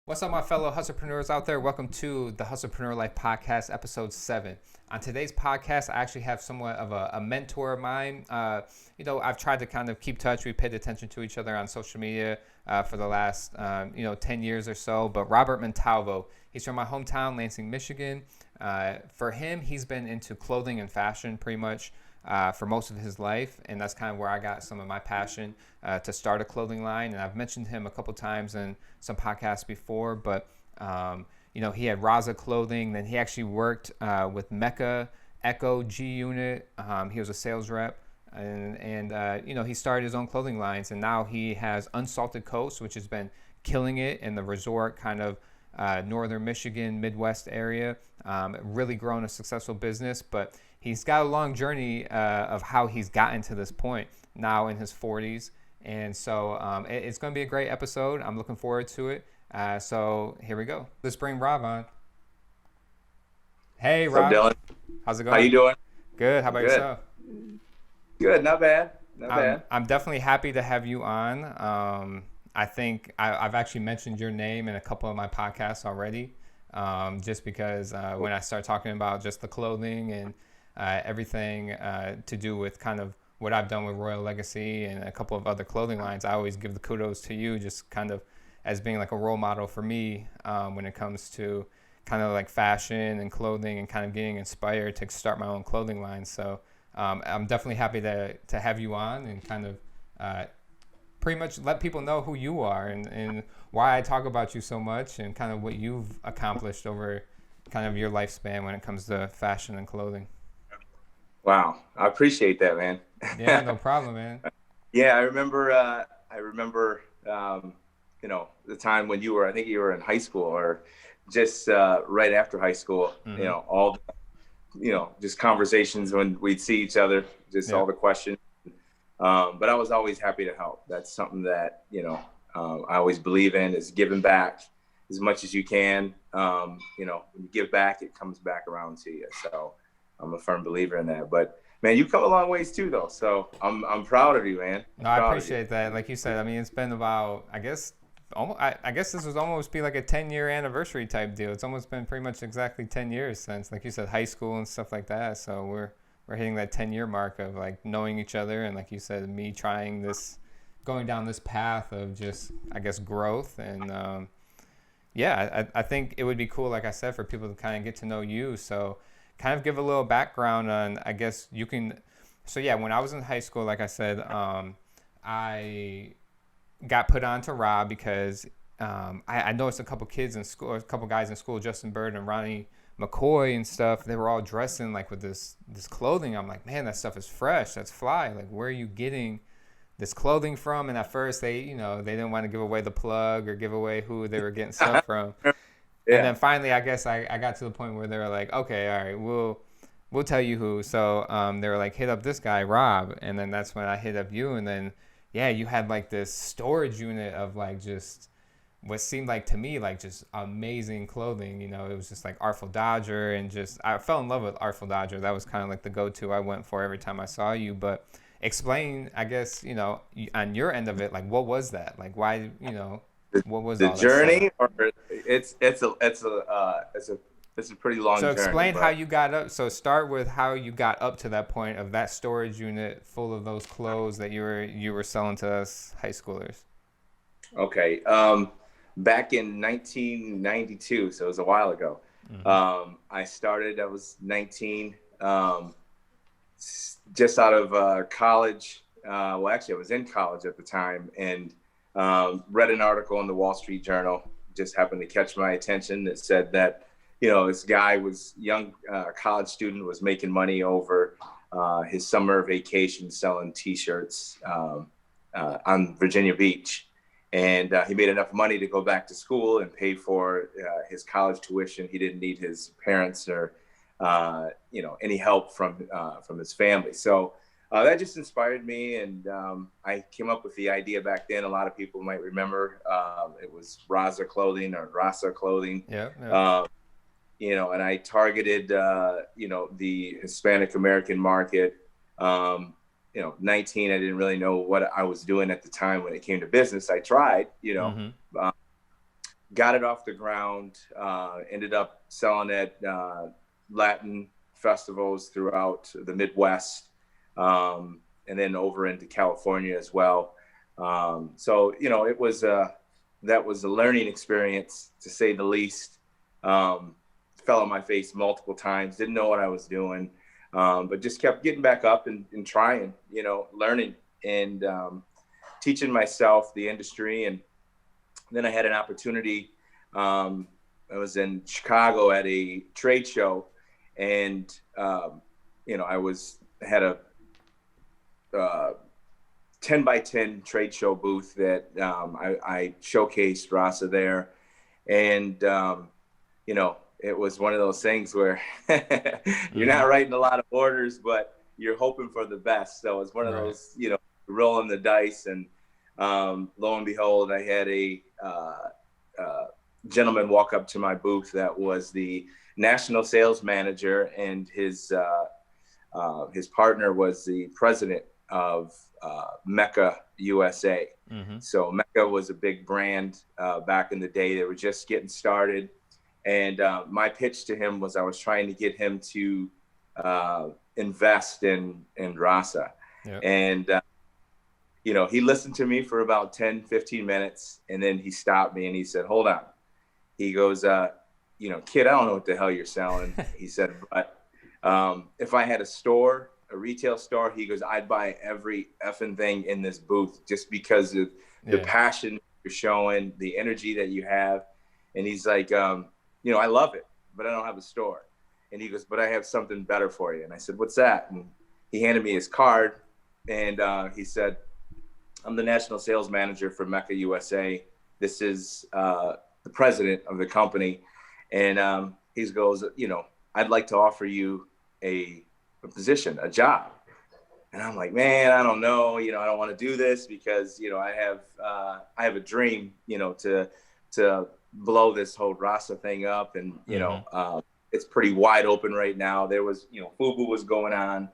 What's up, my fellow hustlepreneurs out there? Welcome to the Hustlepreneur Life Podcast, episode 7. On today's podcast, I actually have somewhat of a mentor of mine. I've tried to kind of keep touch. We paid attention to each other on social media for the last, 10 years or so. But Robert Montalvo, he's from my hometown, Lansing, Michigan. For him, he's been into clothing and fashion pretty much for most of his life, and that's kind of where I got some of my passion to start a clothing line. And I've mentioned him a couple times in some podcasts before, but he had Raza clothing. Then he actually worked with Mecca, Echo, G Unit. He was a sales rep, and he started his own clothing lines, and now he has Unsalted Coast, which has been killing it in the resort kind of northern Michigan, Midwest area. Really grown a successful business, but he's got a long journey of how he's gotten to this point now in his 40s. And so it's going to be a great episode. I'm looking forward to it. So here we go. Let's bring Rob on. Hey, Rob. What's up, Dylan? How's it going? How you doing? Good. How about yourself? Good. Not bad. Not bad. I'm definitely happy to have you on. I think I've actually mentioned your name in a couple of my podcasts already, just because when I start talking about just the clothing and everything to do with kind of what I've done with Royal Legacy and a couple of other clothing lines, I always give the kudos to you just kind of as being like a role model for me when it comes to kind of like fashion and clothing and kind of getting inspired to start my own clothing line. So I'm definitely happy to have you on and kind of pretty much let people know who you are and why I talk about you so much and kind of what you've accomplished over kind of your lifespan when it comes to fashion and clothing. Wow. I appreciate that, man. Yeah, no problem, man. Yeah, I remember the time when I think you were in high school or just right after high school, mm-hmm. Just conversations when we'd see each other, just all the questions. But I was always happy to help. That's something that, I always believe in is giving back as much as you can. When you give back, it comes back around to you. So I'm a firm believer in that. But man, you've come a long ways too, though. So I'm proud of you, man. No, I appreciate that. Like you said, I mean, it's been about, I guess this was almost be like a 10-year anniversary type deal. It's almost been pretty much exactly 10 years since, like you said, high school and stuff like that. So we're hitting that 10-year mark of like knowing each other. And like you said, me going down this path of just, I guess, growth. And I think it would be cool, like I said, for people to kind of get to know you. So kind of give a little background on, I guess you can. So yeah, when I was in high school, like I said, I got put on to Rob because I noticed a couple kids in school, a couple guys in school, Justin Bird and Ronnie McCoy and stuff. They were all dressing like with this clothing. I'm like, man, that stuff is fresh. That's fly. Like, where are you getting this clothing from? And at first they didn't want to give away the plug or give away who they were getting stuff from. Yeah. And then finally, I guess I got to the point where they were like, okay, all right, we'll tell you who. So they were like, hit up this guy, Rob. And then that's when I hit up you. And then, yeah, you had like this storage unit of like just what seemed like to me like just amazing clothing. It was just like Artful Dodger, and just I fell in love with Artful Dodger. That was kind of like the go-to I went for every time I saw you. But explain, I guess, on your end of it, like what was that? Like why, what was the all journey? Or it's a pretty long journey. So explain how you got up. So start with how you got up to that point of that storage unit full of those clothes that you were selling to us high schoolers. Okay. Back in 1992, so it was a while ago. Mm-hmm. I was 19, just out of college. Well, actually, I was in college at the time, and read an article in the Wall Street Journal. Just happened to catch my attention that said that, this guy was young, college student, was making money over his summer vacation selling T-shirts on Virginia Beach. And he made enough money to go back to school and pay for his college tuition. He didn't need his parents or, any help from his family. So that just inspired me. And I came up with the idea back then. A lot of people might remember it was Raza clothing or Raza clothing. Yeah. And I targeted, the Hispanic American market. 19, I didn't really know what I was doing at the time when it came to business. I tried, got it off the ground, ended up selling at Latin festivals throughout the Midwest, and then over into California as well. So, you know, it was that was a learning experience, to say the least. Fell on my face multiple times, didn't know what I was doing, but just kept getting back up and trying, you know, learning and teaching myself the industry. And then I had an opportunity. I was in Chicago at a trade show, and you know, had a 10 by 10 trade show booth that I showcased Raza there. And you know, it was one of those things where you're not writing a lot of orders, but you're hoping for the best. So it's one of those, you know, rolling the dice. And lo and behold, I had a gentleman walk up to my booth that was the national sales manager, and his partner was the president of Mecca, USA. So Mecca was a big brand back in the day. They were just getting started. And my pitch to him was I was trying to get him to invest in Raza. Yep. And, you know, he listened to me for about 10, 15 minutes. And then he stopped me and he said, hold on. He goes, you know, kid, I don't know what the hell you're selling. He said, but if I had a retail store, he goes, I'd buy every effing thing in this booth just because of the passion you're showing, the energy that you have. And he's like, you know, I love it, but I don't have a store. And he goes, but I have something better for you. And I said, what's that? And he handed me his card, and he said, I'm the national sales manager for Mecca, USA. This is the president of the company. And he goes, you know, I'd like to offer you a position, a job. And I'm like, man, I don't know. You know, I don't want to do this because, you know, I have a dream, you know, to blow this whole Raza thing up. And, you know, it's pretty wide open right now. There was, you know, FUBU was going on.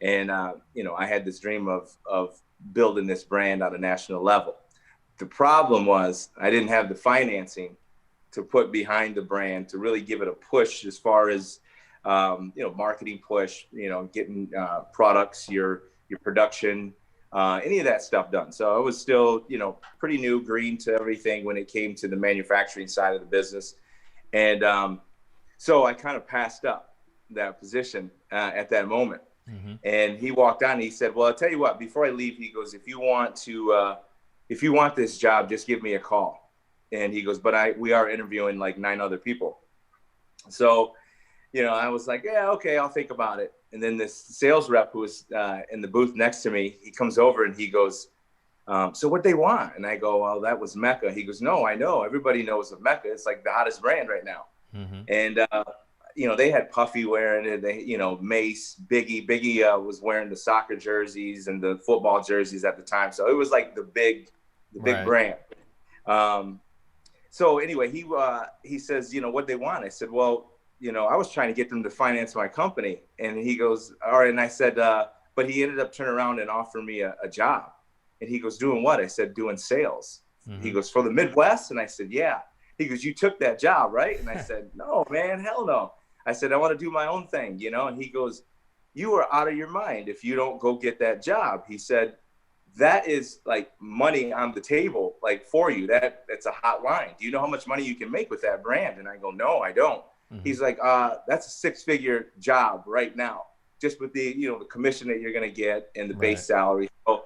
And, you know, I had this dream of building this brand on a national level. The problem was I didn't have the financing to put behind the brand to really give it a push as far as, you know, marketing push, you know, getting products, your production, any of that stuff done. So I was still, you know, pretty new, green to everything when it came to the manufacturing side of the business. And so I kind of passed up that position at that moment. And he walked on and he said, well, I'll tell you what, before I leave, he goes, if you want this job, just give me a call. And he goes, but we are interviewing like 9 other people. So, you know, I was like, yeah, okay, I'll think about it. And then this sales rep who was in the booth next to me, he comes over and he goes, so what they want? And I go, well, that was Mecca. He goes, no, I know. Everybody knows of Mecca. It's like the hottest brand right now. And, you know, they had Puffy wearing it. They, you know, Mace, Biggie was wearing the soccer jerseys and the football jerseys at the time. So it was like the big brand. So anyway, he says, you know, what they want. I said, well, you know, I was trying to get them to finance my company. And he goes, all right. And I said, but he ended up turning around and offering me a job. And he goes, doing what? I said, doing sales. He goes, for the Midwest? And I said, yeah. He goes, you took that job, right? And I said, no, man, hell no. I said, I want to do my own thing, you know? And he goes, you are out of your mind if you don't go get that job. He said, that is like money on the table, like for you. That's a hot line. Do you know how much money you can make with that brand? And I go, no, I don't. He's like, that's a 6-figure job right now, just with the, you know, the commission that you're going to get and the base salary. So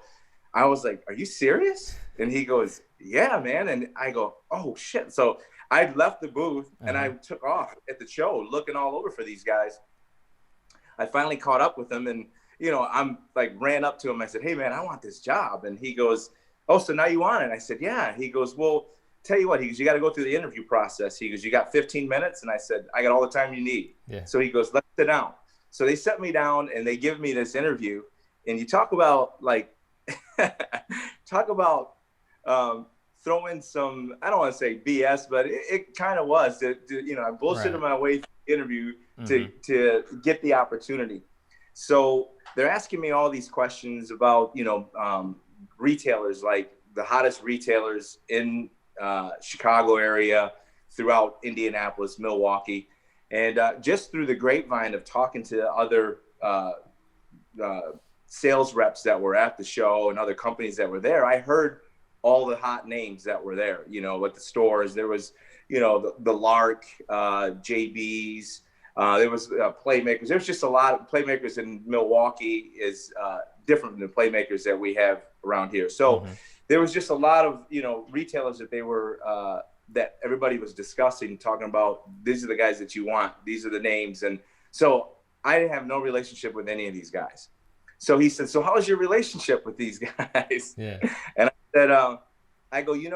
I was like, are you serious? And he goes, yeah, man. And I go, oh shit. So I left the booth and I took off at the show looking all over for these guys. I finally caught up with them and, you know, I'm like, ran up to him. I said, hey man, I want this job. And he goes, oh, so now you want it? I said, yeah. He goes, well, tell you what, he goes, you got to go through the interview process. He goes, you got 15 minutes. And I said, I got all the time you need. So he goes, let's sit down. So they set me down and they give me this interview, and you talk about like, throwing some, I don't want to say BS, but it kind of was, you know, I bullshitted my way through the interview to get the opportunity. So they're asking me all these questions about, you know, retailers, like the hottest retailers in Chicago area, throughout Indianapolis, Milwaukee. And just through the grapevine of talking to other sales reps that were at the show and other companies that were there, I heard all the hot names that were there, at the stores. There was, the Lark, JB's, there was Playmakers. There's just a lot of Playmakers in Milwaukee is different than the Playmakers that we have around here. So there was just a lot of, retailers that they were, that everybody was discussing, talking about, these are the guys that you want. These are the names. And so I have no relationship with any of these guys. So he said, so how is your relationship with these guys? Yeah. And I said, you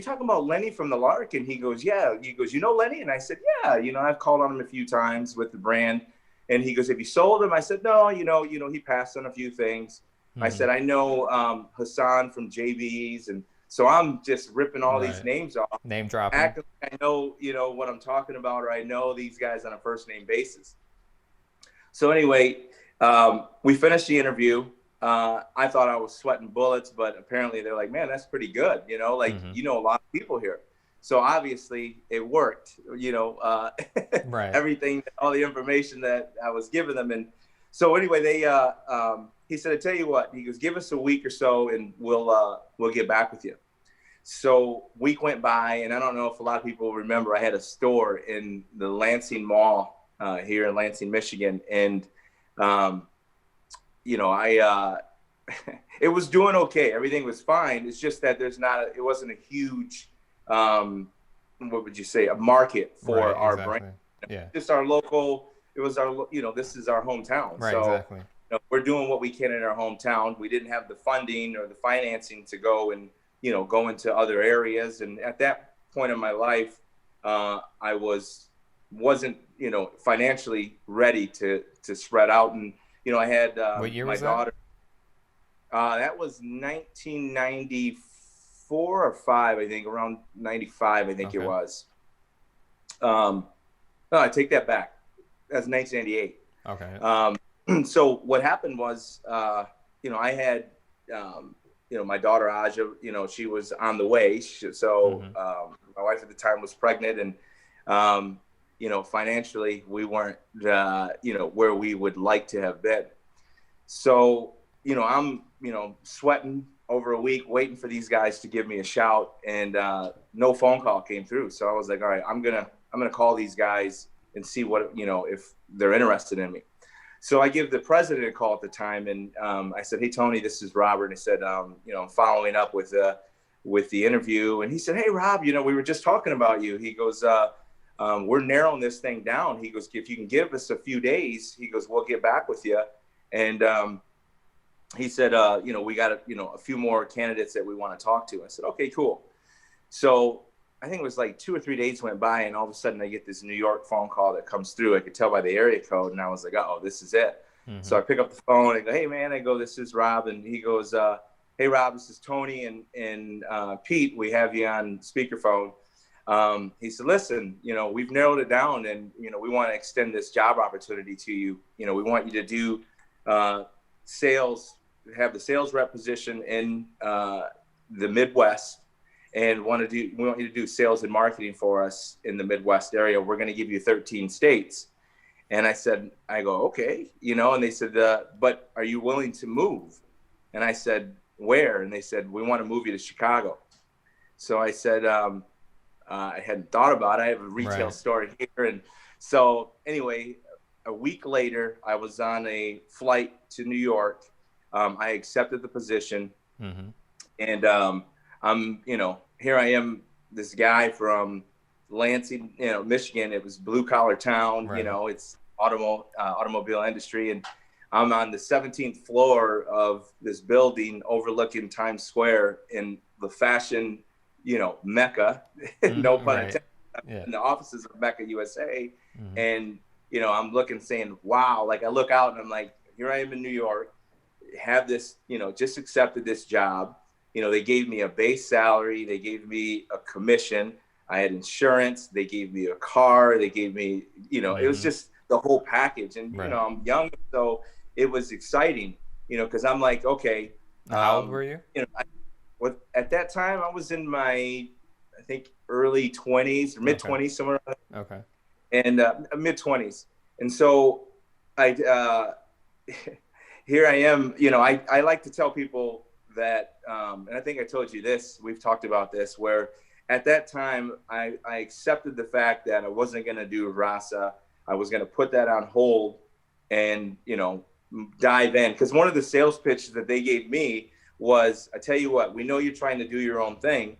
talking about Lenny from the Lark? And he goes, yeah. He goes, you know Lenny? And I said, yeah, I've called on him a few times with the brand. And he goes, have you sold him? I said, no, he passed on a few things. I said, I know Hassan from JB's. And so I'm just ripping all these names off. Name dropping. Acting like I know, what I'm talking about, or I know these guys on a first name basis. So anyway, we finished the interview. I thought I was sweating bullets, but apparently they're like, man, that's pretty good. You know a lot of people here. So obviously it worked, right. Everything, all the information that I was giving them. And so anyway, he said, I tell you what, he goes, give us a week or so and we'll get back with you. So week went by, and I don't know if a lot of people remember, I had a store in the Lansing Mall here in Lansing, Michigan. And, it was doing okay. Everything was fine. It's just that it wasn't a huge, what would you say, a market for our brand. Yeah. Just our local, it was our, this is our hometown. Right, so, exactly. We're doing what we can in our hometown. We didn't have the funding or the financing to go and, go into other areas. And at that point in my life, I wasn't, financially ready to spread out. And, I had what year my was daughter. That was 1994 or 5, I think, around 95, I think it was. No, I take that back. That's 1998. Okay. So what happened was, I had, my daughter Aja, she was on the way. So my wife at the time was pregnant, and, financially we weren't, where we would like to have been. So, I'm, sweating over a week, waiting for these guys to give me a shout, and no phone call came through. So I was like, all right, I'm going to call these guys and see what, if they're interested in me. So I give the president a call at the time, and I said, hey, Tony, this is Robert. And I said, I'm following up with the interview. And he said, hey, Rob, we were just talking about you. He goes, we're narrowing this thing down. He goes, if you can give us a few days, he goes, we'll get back with you. And he said, we got a few more candidates that we want to talk to. I said, okay, cool. So I think it was like 2 or 3 days went by, and all of a sudden I get this New York phone call that comes through. I could tell by the area code, and I was like, oh, this is it. So I pick up the phone and go, hey, man. I go, this is Rob. And he goes, hey, Rob, this is Tony and Pete. We have you on speakerphone. He said, listen, we've narrowed it down, and, we want to extend this job opportunity to you. We want you to do sales, have the sales rep position in the Midwest, and we want you to do sales and marketing for us in the Midwest area. We're going to give you 13 states. And I go, okay, and they said, but are you willing to move? And I said, where? And they said, we want to move you to Chicago. So I said, I hadn't thought about it. I have a retail store here. And so anyway, a week later, I was on a flight to New York. I accepted the position, and I'm, here I am, this guy from Lansing, Michigan. It was blue collar town, it's automobile industry. And I'm on the 17th floor of this building overlooking Times Square in the fashion, Mecca, no pun intended, in the offices of Mecca, USA. And, I'm looking, saying, wow, like I look out and I'm like, here I am in New York, have this, just accepted this job. They gave me a base salary. They gave me a commission. I had insurance. They gave me a car. They gave me, it was just the whole package. And, I'm young, so it was exciting, because I'm like, okay. How old were you? At that time, I was in my, I think early 20s or mid 20s, somewhere around there. Okay. And mid 20s. And so I here I am, you know, I like to tell people that, and I think I told you this, we've talked about this, where at that time I accepted the fact that I wasn't going to do Raza. I was going to put that on hold and, you know, dive in. Because one of the sales pitches that they gave me was, I tell you what, we know you're trying to do your own thing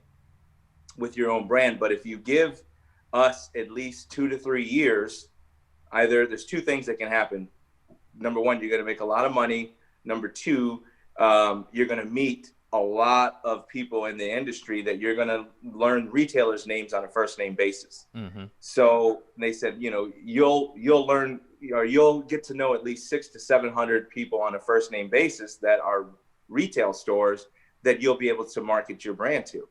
with your own brand, but if you give us at least 2 to 3 years, either there's two things that can happen. Number one, you're going to make a lot of money. Number two, you're going to meet a lot of people in the industry that you're going to learn retailers' names on a first name basis. Mm-hmm. So they said, you know, you'll learn, or you'll get to know at least 600 to 700 people on a first name basis that are retail stores that you'll be able to market your brand to.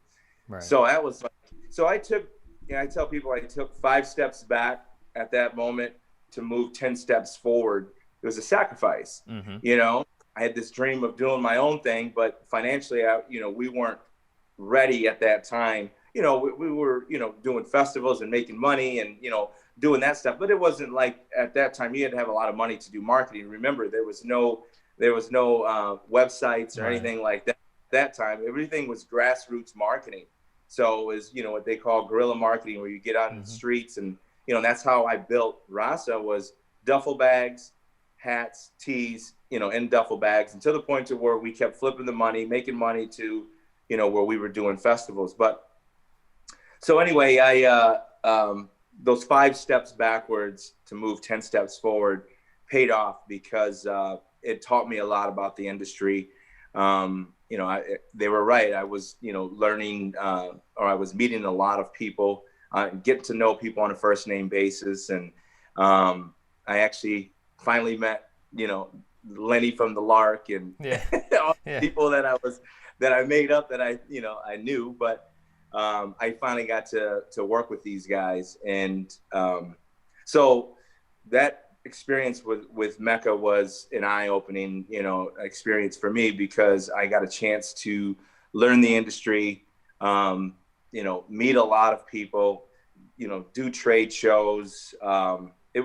Right. So that was like, so I took, I tell people I took 5 steps back at that moment to move 10 steps forward. It was a sacrifice. Mm-hmm. You know, I had this dream of doing my own thing, but financially, we weren't ready at that time. You know, we were, you know, doing festivals and making money and, you know, doing that stuff. But it wasn't like at that time you had to have a lot of money to do marketing. Remember, there was no websites or anything like that at that time. Everything was grassroots marketing. So it was, you know, what they call guerrilla marketing, where you get out in the streets and, you know, that's how I built Raza, was duffel bags, hats, tees, you know, in duffel bags, and to the point to where we kept flipping the money, making money to, you know, where we were doing festivals. But so anyway, those 5 steps backwards to move 10 steps forward paid off, because it taught me a lot about the industry. You know, they were right. I was, you know, learning, or I was meeting a lot of people, getting to know people on a first name basis. And I actually finally met, you know, Lenny from the Lark and all the people that I made up that I knew, but I finally got to work with these guys. And so that experience with Mecca was an eye-opening, you know, experience for me, because I got a chance to learn the industry, you know, meet a lot of people, you know, do trade shows. It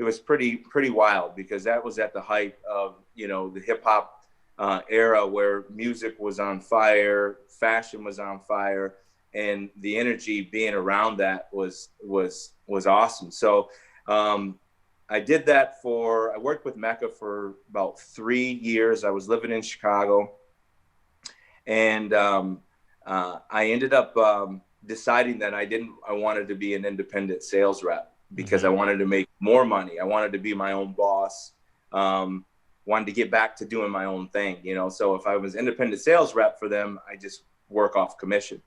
was pretty wild, because that was at the height of, you know, the hip hop era, where music was on fire, fashion was on fire, and the energy being around that was awesome. So I did that I worked with Mecca for about 3 years. I was living in Chicago, and I ended up deciding that I wanted to be an independent sales rep, because I wanted to make more money. I wanted to be my own boss. Wanted to get back to doing my own thing, you know. So if I was independent sales rep for them, I just work off commission.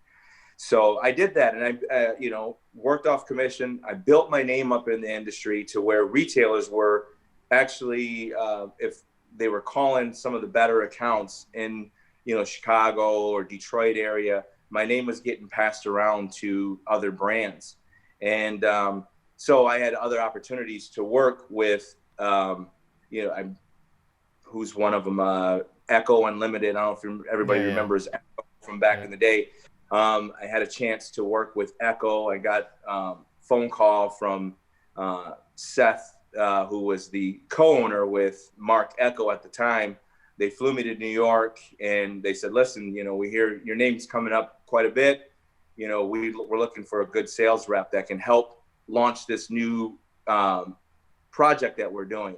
So I did that, and I, you know, worked off commission. I built my name up in the industry to where retailers were actually, if they were calling some of the better accounts in, you know, Chicago or Detroit area, my name was getting passed around to other brands. And so I had other opportunities to work with, you know, who's one of them, Echo Unlimited. I don't know if everybody remembers Echo from back in the day. I had a chance to work with Echo. I got phone call from Seth, who was the co-owner with Mark Echo at the time. They flew me to New York, and they said, listen, you know, we hear your name's coming up quite a bit. You know, we're looking for a good sales rep that can help launch this new project that we're doing.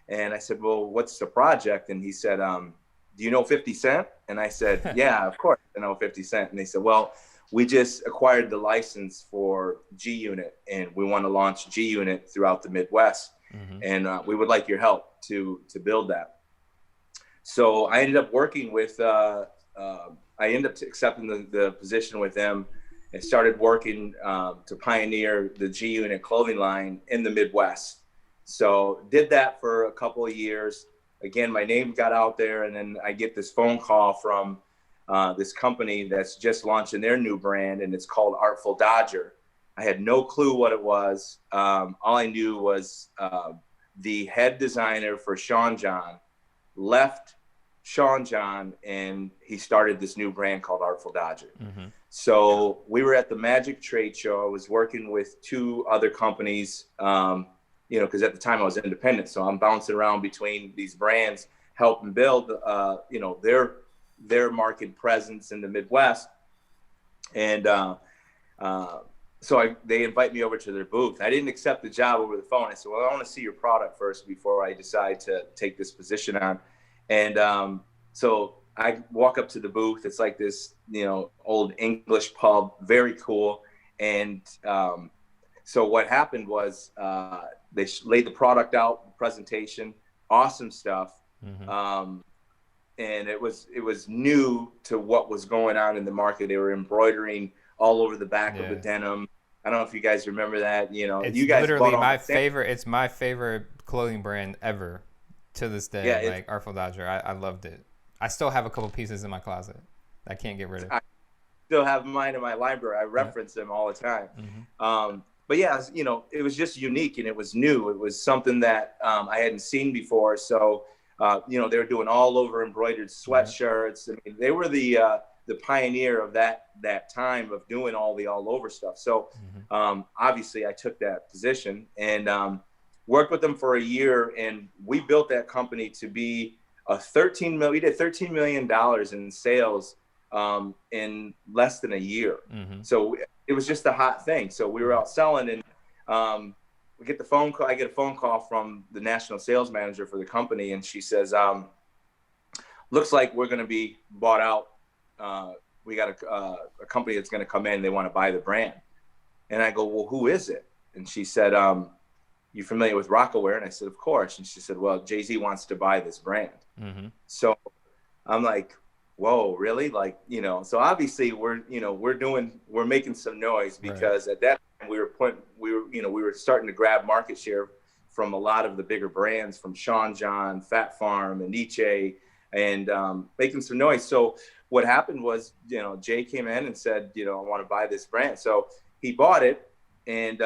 And I said, well, what's the project? And he said, do you know 50 Cent? And I said, yeah, of course I know 50 Cent. And they said, well, we just acquired the license for G-Unit, and we want to launch G-Unit throughout the Midwest. Mm-hmm. And we would like your help to build that. So I ended up working with, I ended up accepting the position with them, and started working to pioneer the G-Unit clothing line in the Midwest. So did that for a couple of years. Again, my name got out there, and then I get this phone call from this company that's just launching their new brand, and it's called Artful Dodger. I had no clue what it was. All I knew was the head designer for Sean John left Sean John, and he started this new brand called Artful Dodger. Mm-hmm. So we were at the Magic Trade Show. I was working with two other companies, because at the time I was independent. So I'm bouncing around between these brands, helping build, their market presence in the Midwest. And they invite me over to their booth. I didn't accept the job over the phone. I said, well, I want to see your product first before I decide to take this position on. And so I walk up to the booth. It's like this, old English pub, very cool. And so what happened was they laid the product out, presentation, awesome stuff. Mm-hmm. And it was new to what was going on in the market. They were embroidering all over the back of the denim. I don't know if you guys remember that. It's you guys literally my favorite. It's my favorite clothing brand ever to this day. Yeah, like Artful Dodger. I loved it. I still have a couple pieces in my closet I can't get rid of. I still have mine in my library. I reference them all the time. Mm-hmm. But yeah, it was just unique and it was new. It was something that I hadn't seen before. So, they were doing all over embroidered sweatshirts. I mean, they were the pioneer of that time of doing all over stuff. So obviously I took that position and worked with them for a year, and we built that company to be we did $13 million in sales in less than a year. Mm-hmm. So it was just a hot thing. So we were out selling, and I get a phone call from the national sales manager for the company, and she says, looks like we're going to be bought out. We got a company that's going to come in. They want to buy the brand. And I go, well, who is it? And she said, you familiar with Rockaware? And I said, of course. And she said, well, Jay-Z wants to buy this brand. Mm-hmm. So I'm like, whoa, really? So obviously we're making some noise, because at that time we were starting to grab market share from a lot of the bigger brands, from Sean John, Fat Farm, and Nietzsche, and making some noise. So what happened was, Jay came in and said, I want to buy this brand. So he bought it, and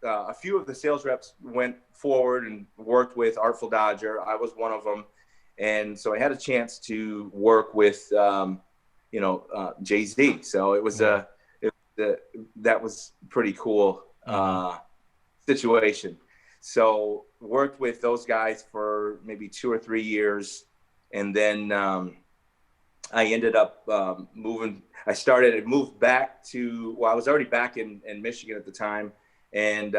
a few of the sales reps went forward and worked with Artful Dodger. I was one of them. And so I had a chance to work with, Jay-Z. So it was that was pretty cool situation. So worked with those guys for maybe 2 or 3 years. And then I ended up moving. I moved back to, I was already back in Michigan at the time. And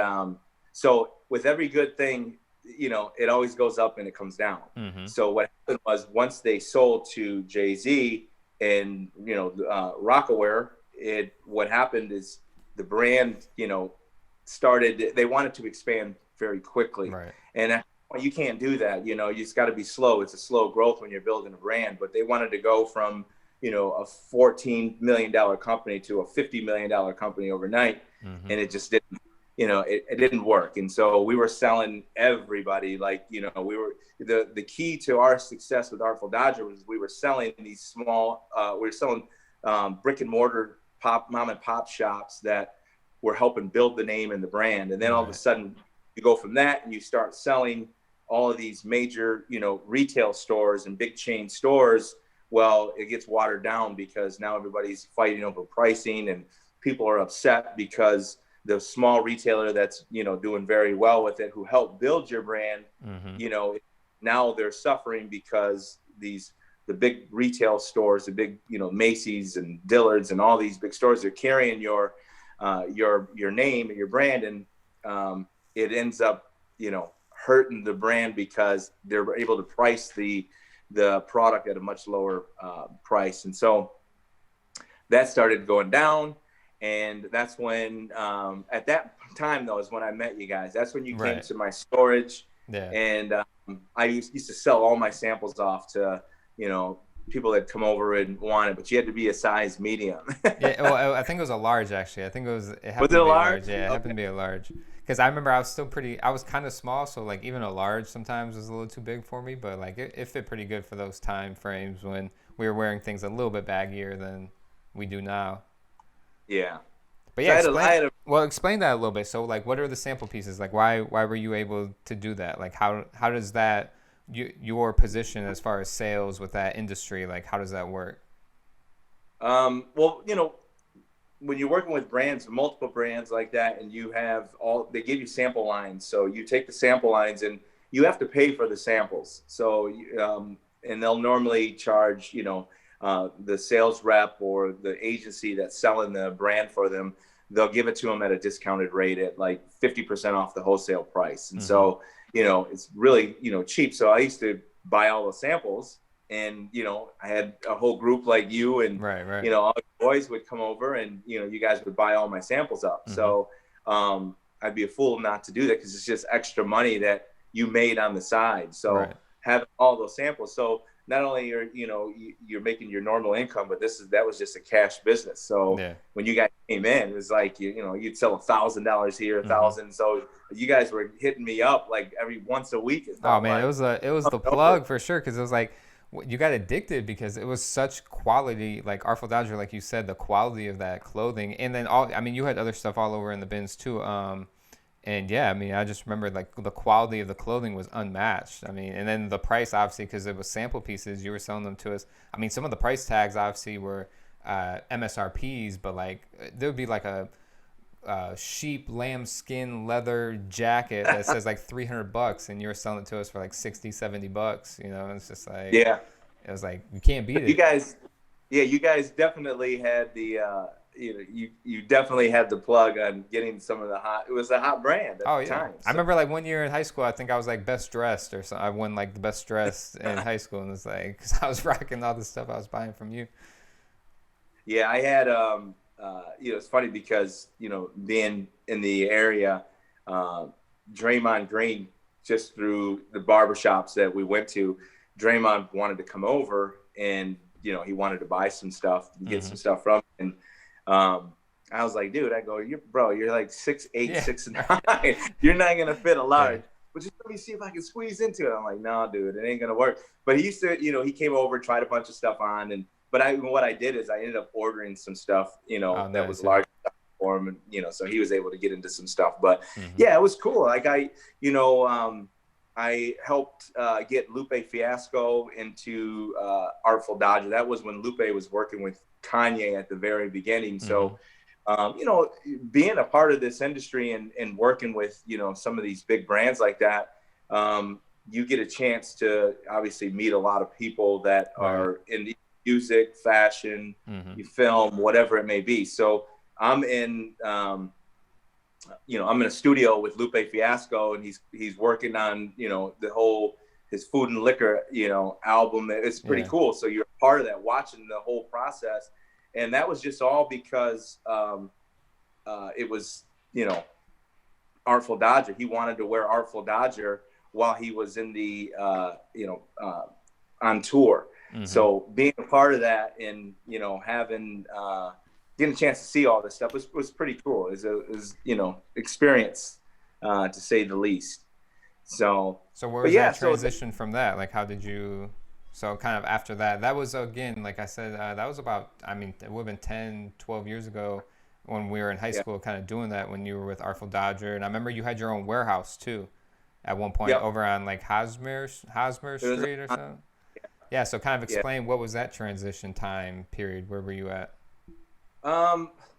so with every good thing, it always goes up and it comes down. Mm-hmm. So what happened was, once they sold to Jay-Z and, Rockaware, what happened is the brand, they wanted to expand very quickly. Right. And you can't do that. You just got to be slow. It's a slow growth when you're building a brand, but they wanted to go from, a $14 million company to a $50 million company overnight. Mm-hmm. And it just didn't. It didn't work. And so we were selling everybody, the key to our success with Artful Dodger was we were selling these small, brick and mortar mom and pop shops that were helping build the name and the brand. And then all of a sudden you go from that and you start selling all of these major, retail stores and big chain stores. Well, it gets watered down because now everybody's fighting over pricing, and people are upset because the small retailer that's, doing very well with it, who helped build your brand, mm-hmm. Now they're suffering because the big retail stores, the big, Macy's and Dillard's and all these big stores, are carrying your name and your brand. And it ends up, hurting the brand because they're able to price the product at a much lower price. And so that started going down. And that's when, at that time, though, is when I met you guys. That's when you came to my storage. Yeah. And I used to sell all my samples off to, people that come over and want it, but you had to be a size medium. Yeah, well, I think it was a large, actually. I think it happened to be a large? Yeah, it happened to be a large. Because I remember I was kind of small, so even a large sometimes was a little too big for me, but it fit pretty good for those time frames when we were wearing things a little bit baggier than we do now. Yeah. But yeah, explain that a little bit. So what are the sample pieces? Why were you able to do that? How does that, your position as far as sales with that industry, how does that work? Well, when you're working with brands, multiple brands like that, and they give you sample lines. So you take the sample lines and you have to pay for the samples. So, and they'll normally charge, the sales rep or the agency that's selling the brand for them, they'll give it to them at a discounted rate at like 50% off the wholesale price. And so, it's really, cheap. So I used to buy all the samples. And, I had a whole group like you and, right. all the boys would come over and, you guys would buy all my samples up. So I'd be a fool not to do that because it's just extra money that you made on the side. So having all those samples. So not only are, you're making your normal income, but that was just a cash business. So when you guys came in, it was like, you'd sell $1,000 here, $1,000. So you guys were hitting me up like every once a week. Oh man, it was the plug for sure. Cause it was like, you got addicted because it was such quality, like Artful Dodger, like you said, the quality of that clothing. And then you had other stuff all over in the bins too. And yeah, I just remember like the quality of the clothing was unmatched. And then the price, obviously, because it was sample pieces, you were selling them to us. Some of the price tags obviously were MSRPs, but like there would be like a sheep lambskin leather jacket that says like $300 and you're selling it to us for like $60-$70. It's just like, it was like, you can't beat it. You guys definitely had the you definitely had the plug on getting some of it was a hot brand at the time. So. I remember like 1 year in high school, I think I was like best dressed or something. I won like the best dressed in high school, and it's like, cause I was rocking all the stuff I was buying from you. Yeah, I had it's funny because, being in the area, Draymond Green, just through the barbershops that we went to, Draymond wanted to come over and, he wanted to buy some stuff and get some stuff from him. And I was like, dude, you're like 6'8", 6'9". You're not going to fit a large. But just let me see if I can squeeze into it. I'm like, no, dude, it ain't going to work. But he used to, he came over, tried a bunch of stuff on, but what I did is I ended up ordering some stuff, that was large for him, and so he was able to get into some stuff. But yeah, it was cool. Like I helped get Lupe Fiasco into Artful Dodger. That was when Lupe was working with Kanye at the very beginning. So, being a part of this industry and working with some of these big brands like that, you get a chance to obviously meet a lot of people that are in the music, fashion, film, whatever it may be. So I'm in, I'm in a studio with Lupe Fiasco, and he's working on, his Food and Liquor, album. It's pretty cool. So you're part of that, watching the whole process. And that was just all because it was, Artful Dodger. He wanted to wear Artful Dodger while he was in the, on tour. So being a part of that and, having, getting a chance to see all this stuff was pretty cool. It was experience, to say the least. So where was that transition from that? Like, how did you, so kind of after that was, again, like I said, that was about, it would have been 10, 12 years ago when we were in high school, kind of doing that when you were with Artful Dodger. And I remember you had your own warehouse too at one point over on like Hosmer Street or something. Yeah, so kind of explain what was that transition time period? Where were you at?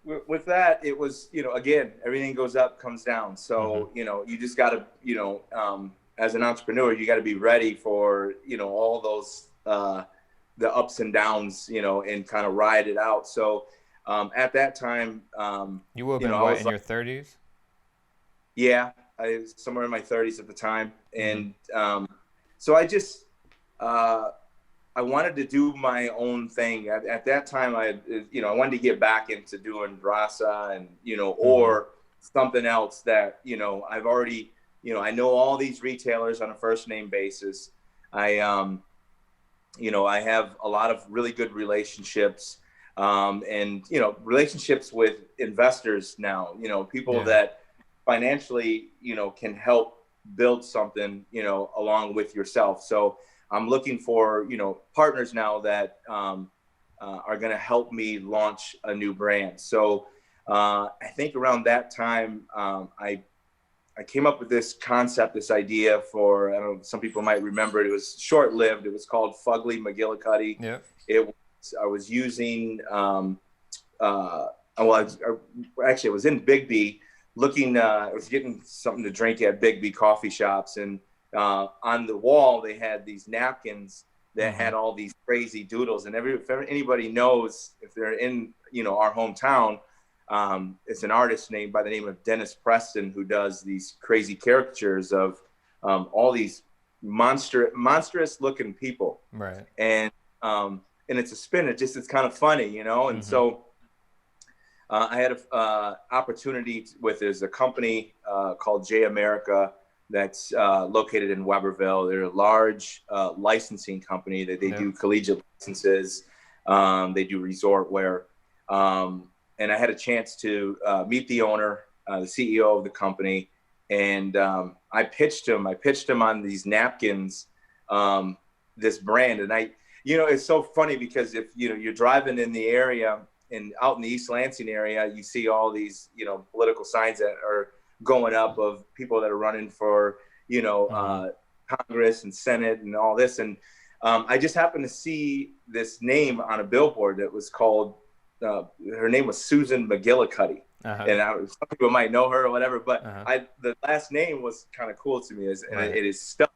With that, it was, again, everything goes up, comes down. So, you just got to, as an entrepreneur, you got to be ready for, all those, the ups and downs, and kind of ride it out. So, at that time, you would have been in your 30s? Yeah, I was somewhere in my 30s at the time. And, so I just, I wanted to do my own thing. At that time, I wanted to get back into doing Raza and, or something else that, I've already, I know all these retailers on a first name basis. I have a lot of really good relationships, and, relationships with investors now, people that financially, can help build something, along with yourself. So I'm looking for, partners now that are going to help me launch a new brand. So I think around that time, I came up with this concept, this idea for, I don't know, some people might remember it. It was short-lived. It was called Fugly McGillicuddy. Yeah. I was using, actually I was in Bigby looking, I was getting something to drink at Bigby coffee shops, and on the wall they had these napkins that had all these crazy doodles. And if anybody knows, if they're in, our hometown, it's an artist named by the name of Dennis Preston, who does these crazy caricatures of all these monstrous looking people. Right. And it's a spin. It's kind of funny, And so I had an opportunity there's a company called J America that's located in Weberville. They're a large licensing company that they do collegiate licenses. They do resort wear. And I had a chance to meet the owner, the CEO of the company. And I pitched him on these napkins, this brand. And it's so funny because if, you're driving in the area and out in the East Lansing area, you see all these, political signs that are going up of people that are running for, Congress and Senate and all this. And I just happened to see this name on a billboard that was called, her name was Susan McGillicuddy. And some people might know her or whatever, but the last name was kind of cool to me, and it is stuff.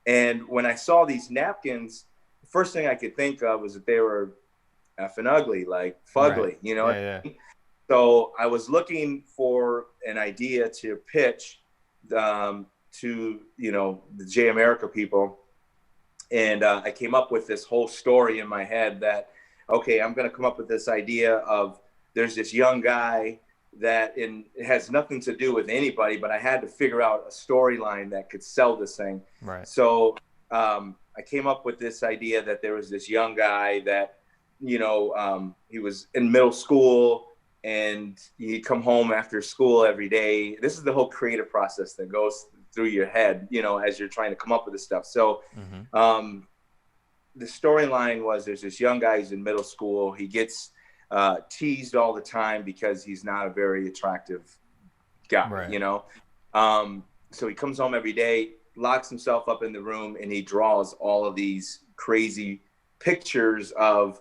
And when I saw these napkins, the first thing I could think of was that they were effing ugly, like fugly, what I mean? So I was looking for an idea to pitch to, the J America people. And I came up with this whole story in my head that, okay, I'm going to come up with this idea of there's this young guy that it has nothing to do with anybody, but I had to figure out a storyline that could sell this thing. Right. So I came up with this idea that there was this young guy that, he was in middle school and he'd come home after school every day. This is the whole creative process that goes through your head, as you're trying to come up with this stuff. So the storyline was there's this young guy who's in middle school. He gets teased all the time because he's not a very attractive guy, right. So he comes home every day, locks himself up in the room, and he draws all of these crazy pictures of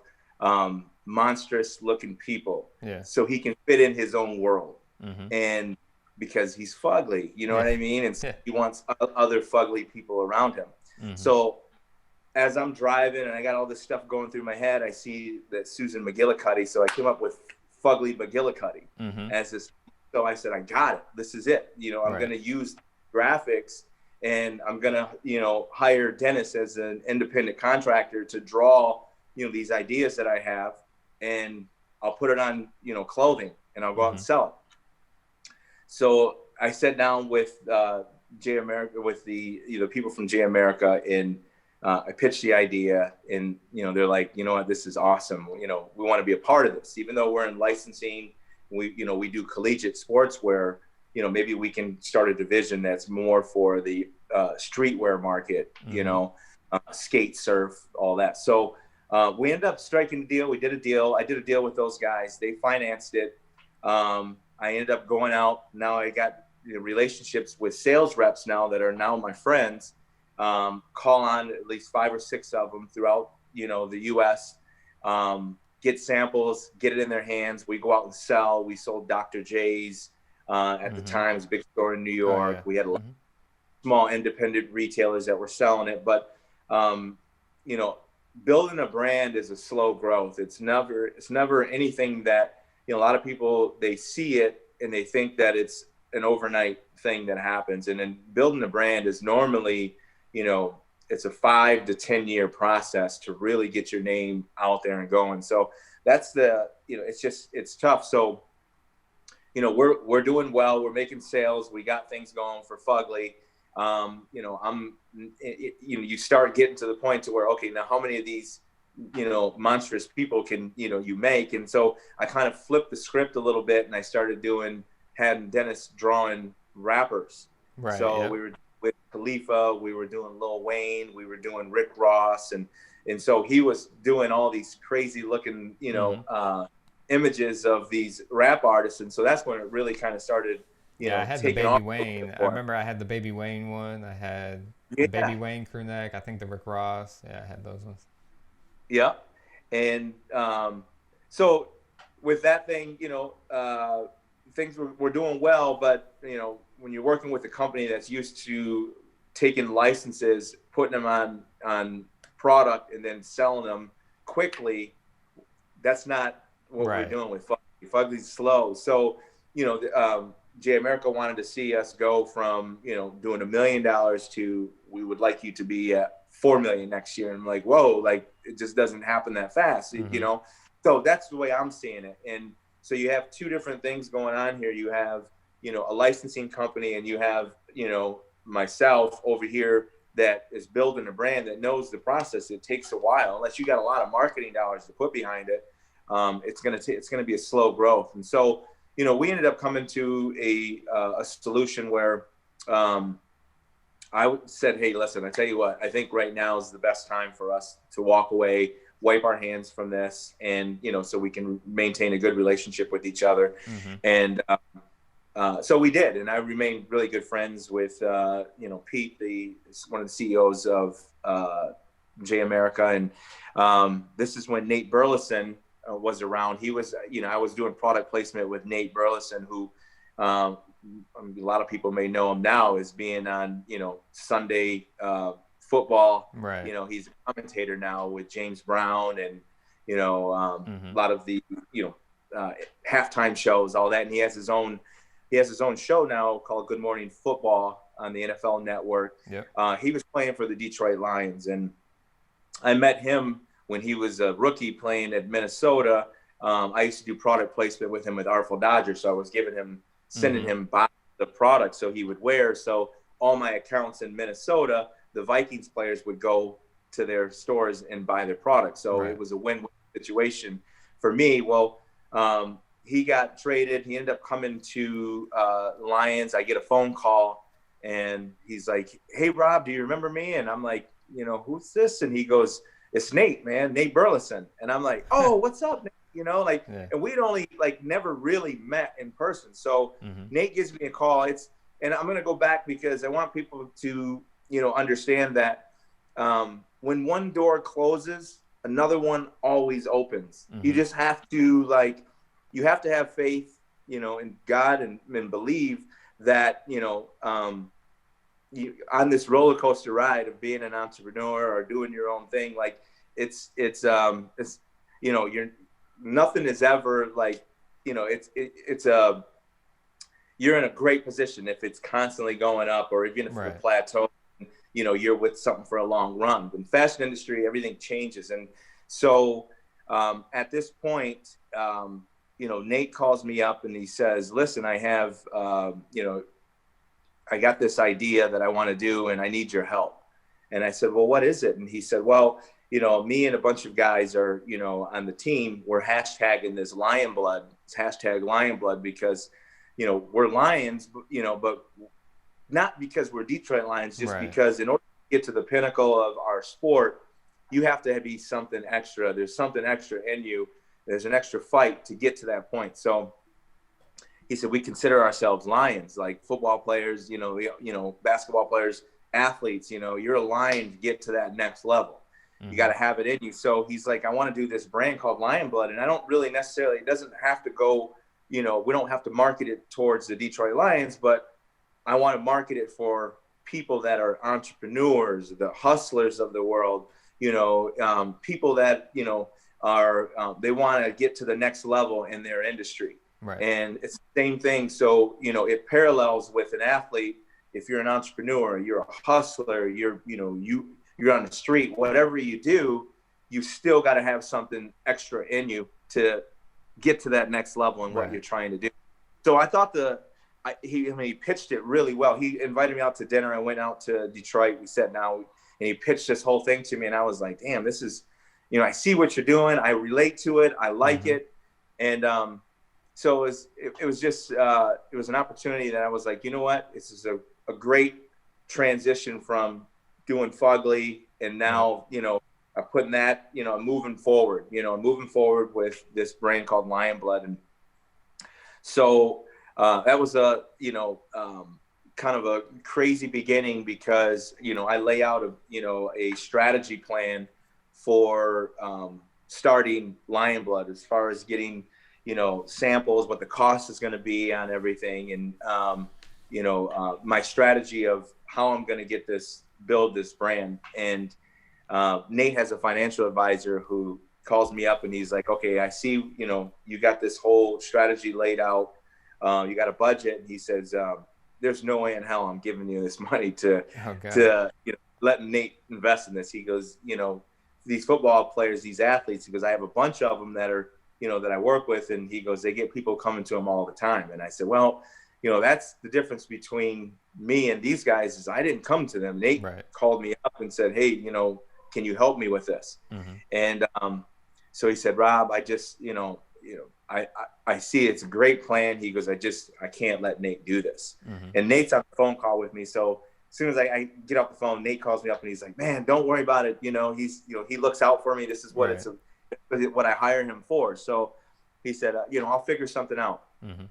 monstrous looking people, so he can fit in his own world. And because he's fugly, you know what I mean? And so he wants other fugly people around him. So as I'm driving and I got all this stuff going through my head, I see that Susan McGillicuddy. So I came up with Fugly McGillicuddy as this. So I said, I got it. This is it. I'm going to use graphics, and I'm going to, hire Dennis as an independent contractor to draw, these ideas that I have, and I'll put it on, clothing, and I'll go out and sell it. So I sat down with J America, with the people from J America, and I pitched the idea, and they're like, what, this is awesome. We want to be a part of this, even though we're in licensing. We do collegiate sportswear. Maybe we can start a division that's more for the streetwear market. Skate, surf, all that. So we ended up striking a deal. We did a deal. I did a deal with those guys. They financed it. I ended up going out. Now I got relationships with sales reps now that are now my friends. Call on at least 5 or 6 of them throughout, the U.S., get samples, get it in their hands. We go out and sell. We sold Dr. J's at the Times, big store in New York. We had a lot of small independent retailers that were selling it. But, building a brand is a slow growth. It's never anything that, a lot of people, they see it and they think that it's an overnight thing that happens. And then building a brand is normally, it's a 5 to 10 year process to really get your name out there and going. So that's it's tough. So, we're doing well. We're making sales. We got things going for Fugly. You start getting to the point to where, okay, now how many of these, monstrous people can, you make? And so I kind of flipped the script a little bit, and I started had Dennis drawing rappers. Right. So we were with Khalifa, we were doing Lil Wayne, we were doing Rick Ross, and so he was doing all these crazy looking, images of these rap artists. And so that's when it really kind of started, I had the Baby Wayne. I remember I had the Baby Wayne one. I had the Baby Wayne crew neck. I think the Rick Ross. Yeah, I had those ones. Yeah. And so with that thing, things were doing well, but when you're working with a company that's used to taking licenses, putting them on product, and then selling them quickly, that's not what we're doing with Fugly. Fugly's slow. So, Jay America wanted to see us go from, doing $1 million to, we would like you to be at 4 million next year. And I'm like, whoa, like it just doesn't happen that fast, So that's the way I'm seeing it. And so you have two different things going on here. You have, a licensing company, and you have, myself over here that is building a brand that knows the process. It takes a while, unless you got a lot of marketing dollars to put behind it. It's going to be a slow growth. And so, we ended up coming to a solution where I said, hey, listen, I tell you what, I think right now is the best time for us to walk away, wipe our hands from this, and, so we can maintain a good relationship with each other. And so we did. And I remained really good friends with, Pete, one of the CEOs of Jay America. And this is when Nate Burleson was around. He was, I was doing product placement with Nate Burleson, who a lot of people may know him now as being on, Sunday football. Right. He's a commentator now with James Brown and, a lot of the, halftime shows, all that. And he has his own show now called Good Morning Football on the NFL Network. Yep. He was playing for the Detroit Lions, and I met him when he was a rookie playing at Minnesota. I used to do product placement with him with Artful Dodger, so I was sending him by the product so he would wear. So all my accounts in Minnesota, the Vikings players would go to their stores and buy their product. So It was a win-win situation for me. Well, he got traded. He ended up coming to Lions. I get a phone call, and he's like, hey, Rob, do you remember me? And I'm like, who's this? And he goes, it's Nate, man, Nate Burleson. And I'm like, oh, what's up, Nate? And we'd only never really met in person. So Nate gives me a call. And I'm going to go back because I want people to, understand that when one door closes, another one always opens. You just have to you have to have faith, in God and believe that, you on this roller coaster ride of being an entrepreneur or doing your own thing, it's nothing is ever you're in a great position if it's constantly going up, or even if it's a plateau, you're with something for a long run. In the fashion industry, everything changes. And so at this point, Nate calls me up and he says, listen, I have, I got this idea that I want to do and I need your help. And I said, well, what is it? And he said, well, me and a bunch of guys are, on the team, we're hashtagging this Lionblood. It's hashtag Lionblood because, we're Lions, but not because we're Detroit Lions, just because in order to get to the pinnacle of our sport, you have to be something extra. There's something extra in you. There's an extra fight to get to that point. So he said, we consider ourselves Lions, like football players, basketball players, athletes, you're a lion to get to that next level. You got to have it in you. So he's like, I want to do this brand called Lionblood. And I don't really necessarily, it doesn't have to go, we don't have to market it towards the Detroit Lions, but I want to market it for people that are entrepreneurs, the hustlers of the world, people that, are, they want to get to the next level in their industry. Right. And it's the same thing. So, it parallels with an athlete. If you're an entrepreneur, you're a hustler, you're on the street, whatever you do, you still got to have something extra in you to get to that next level in what you're trying to do. So I thought he pitched it really well. He invited me out to dinner. I went out to Detroit. We sat down and he pitched this whole thing to me. And I was like, damn, this is, I see what you're doing. I relate to it. I like it. And so it was just, it was an opportunity that I was like, you know what? This is a great transition from doing Fugly and now, I'm putting that, moving forward with this brand called Lionblood. And so that was a, kind of a crazy beginning because, I lay out a strategy plan for starting Lionblood, as far as getting, samples, what the cost is going to be on everything. And, my strategy of how I'm going to build this brand. And Nate has a financial advisor who calls me up and he's like, okay, I see, you got this whole strategy laid out. You got a budget. And he says, there's no way in hell I'm giving you this money to let Nate invest in this. He goes, these football players, these athletes, because I have a bunch of them that are, that I work with. And he goes, they get people coming to them all the time. And I said, well, that's the difference between me and these guys is I didn't come to them. Nate called me up and said, hey, can you help me with this? Mm-hmm. And so he said, Rob, I just, I see it's a great plan. He goes, I can't let Nate do this. Mm-hmm. And Nate's on the phone call with me. So as soon as I get off the phone, Nate calls me up and he's like, man, don't worry about it. He's, he looks out for me. This is what what I hire him for. So he said, I'll figure something out. Mm-hmm.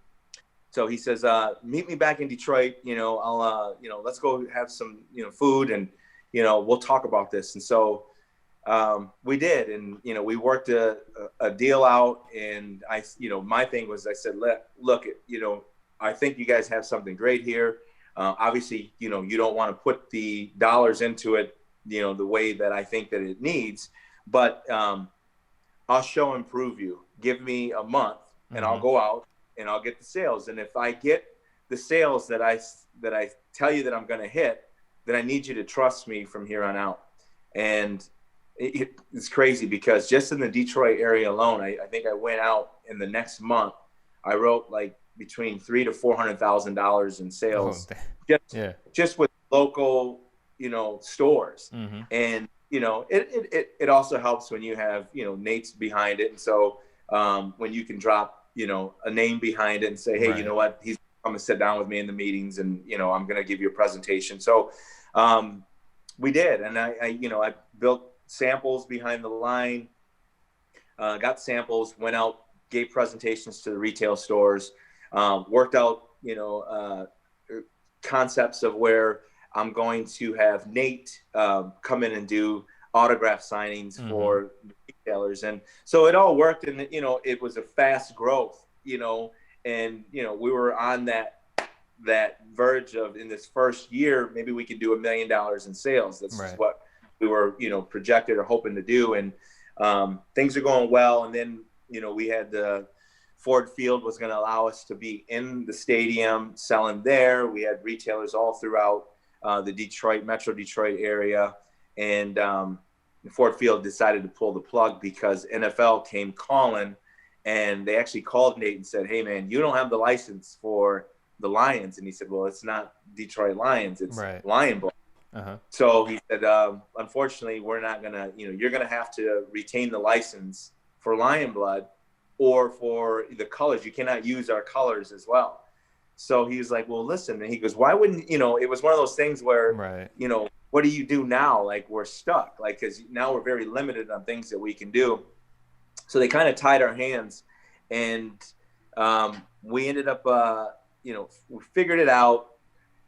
So he says, meet me back in Detroit. I'll, let's go have some, food and, we'll talk about this. And so we did. And, we worked a deal out. And my thing was, I said, look, I think you guys have something great here. Obviously, you don't want to put the dollars into it, the way that I think that it needs. But I'll show and prove you. Give me a month and I'll go out and I'll get the sales. And if I get the sales that I tell you that I'm going to hit, then I need you to trust me from here on out. And it's crazy because just in the Detroit area alone, I think I went out in the next month, I wrote like between $300,000 to $400,000 in sales, just with local, stores. Mm-hmm. And, it also helps when you have, Nate's behind it. And so when you can drop, a name behind it and say, hey, you know what, he's come to sit down with me in the meetings and, I'm going to give you a presentation. So we did. And I built samples behind the line, got samples, went out, gave presentations to the retail stores, worked out, concepts of where I'm going to have Nate come in and do autograph signings for retailers. And so it all worked. And, it was a fast growth, and, we were on that verge of, in this first year, maybe we could do $1 million in sales. That's just what we were, projected or hoping to do. And things are going well. And then, we had the Ford Field was going to allow us to be in the stadium selling there. We had retailers all throughout the Metro Detroit area. And Ford Field decided to pull the plug because NFL came calling, and they actually called Nate and said, hey, man, you don't have the license for the Lions. And he said, well, it's not Detroit Lions, it's Lionblood. Uh-huh. So he said, unfortunately, we're not going to, you're going to have to retain the license for Lionblood or for the colors. You cannot use our colors as well. So he was like, well, listen. And he goes, why wouldn't, it was one of those things where, what do you do now? Like, we're stuck, like, because now we're very limited on things that we can do. So they kind of tied our hands, and we ended up, we figured it out.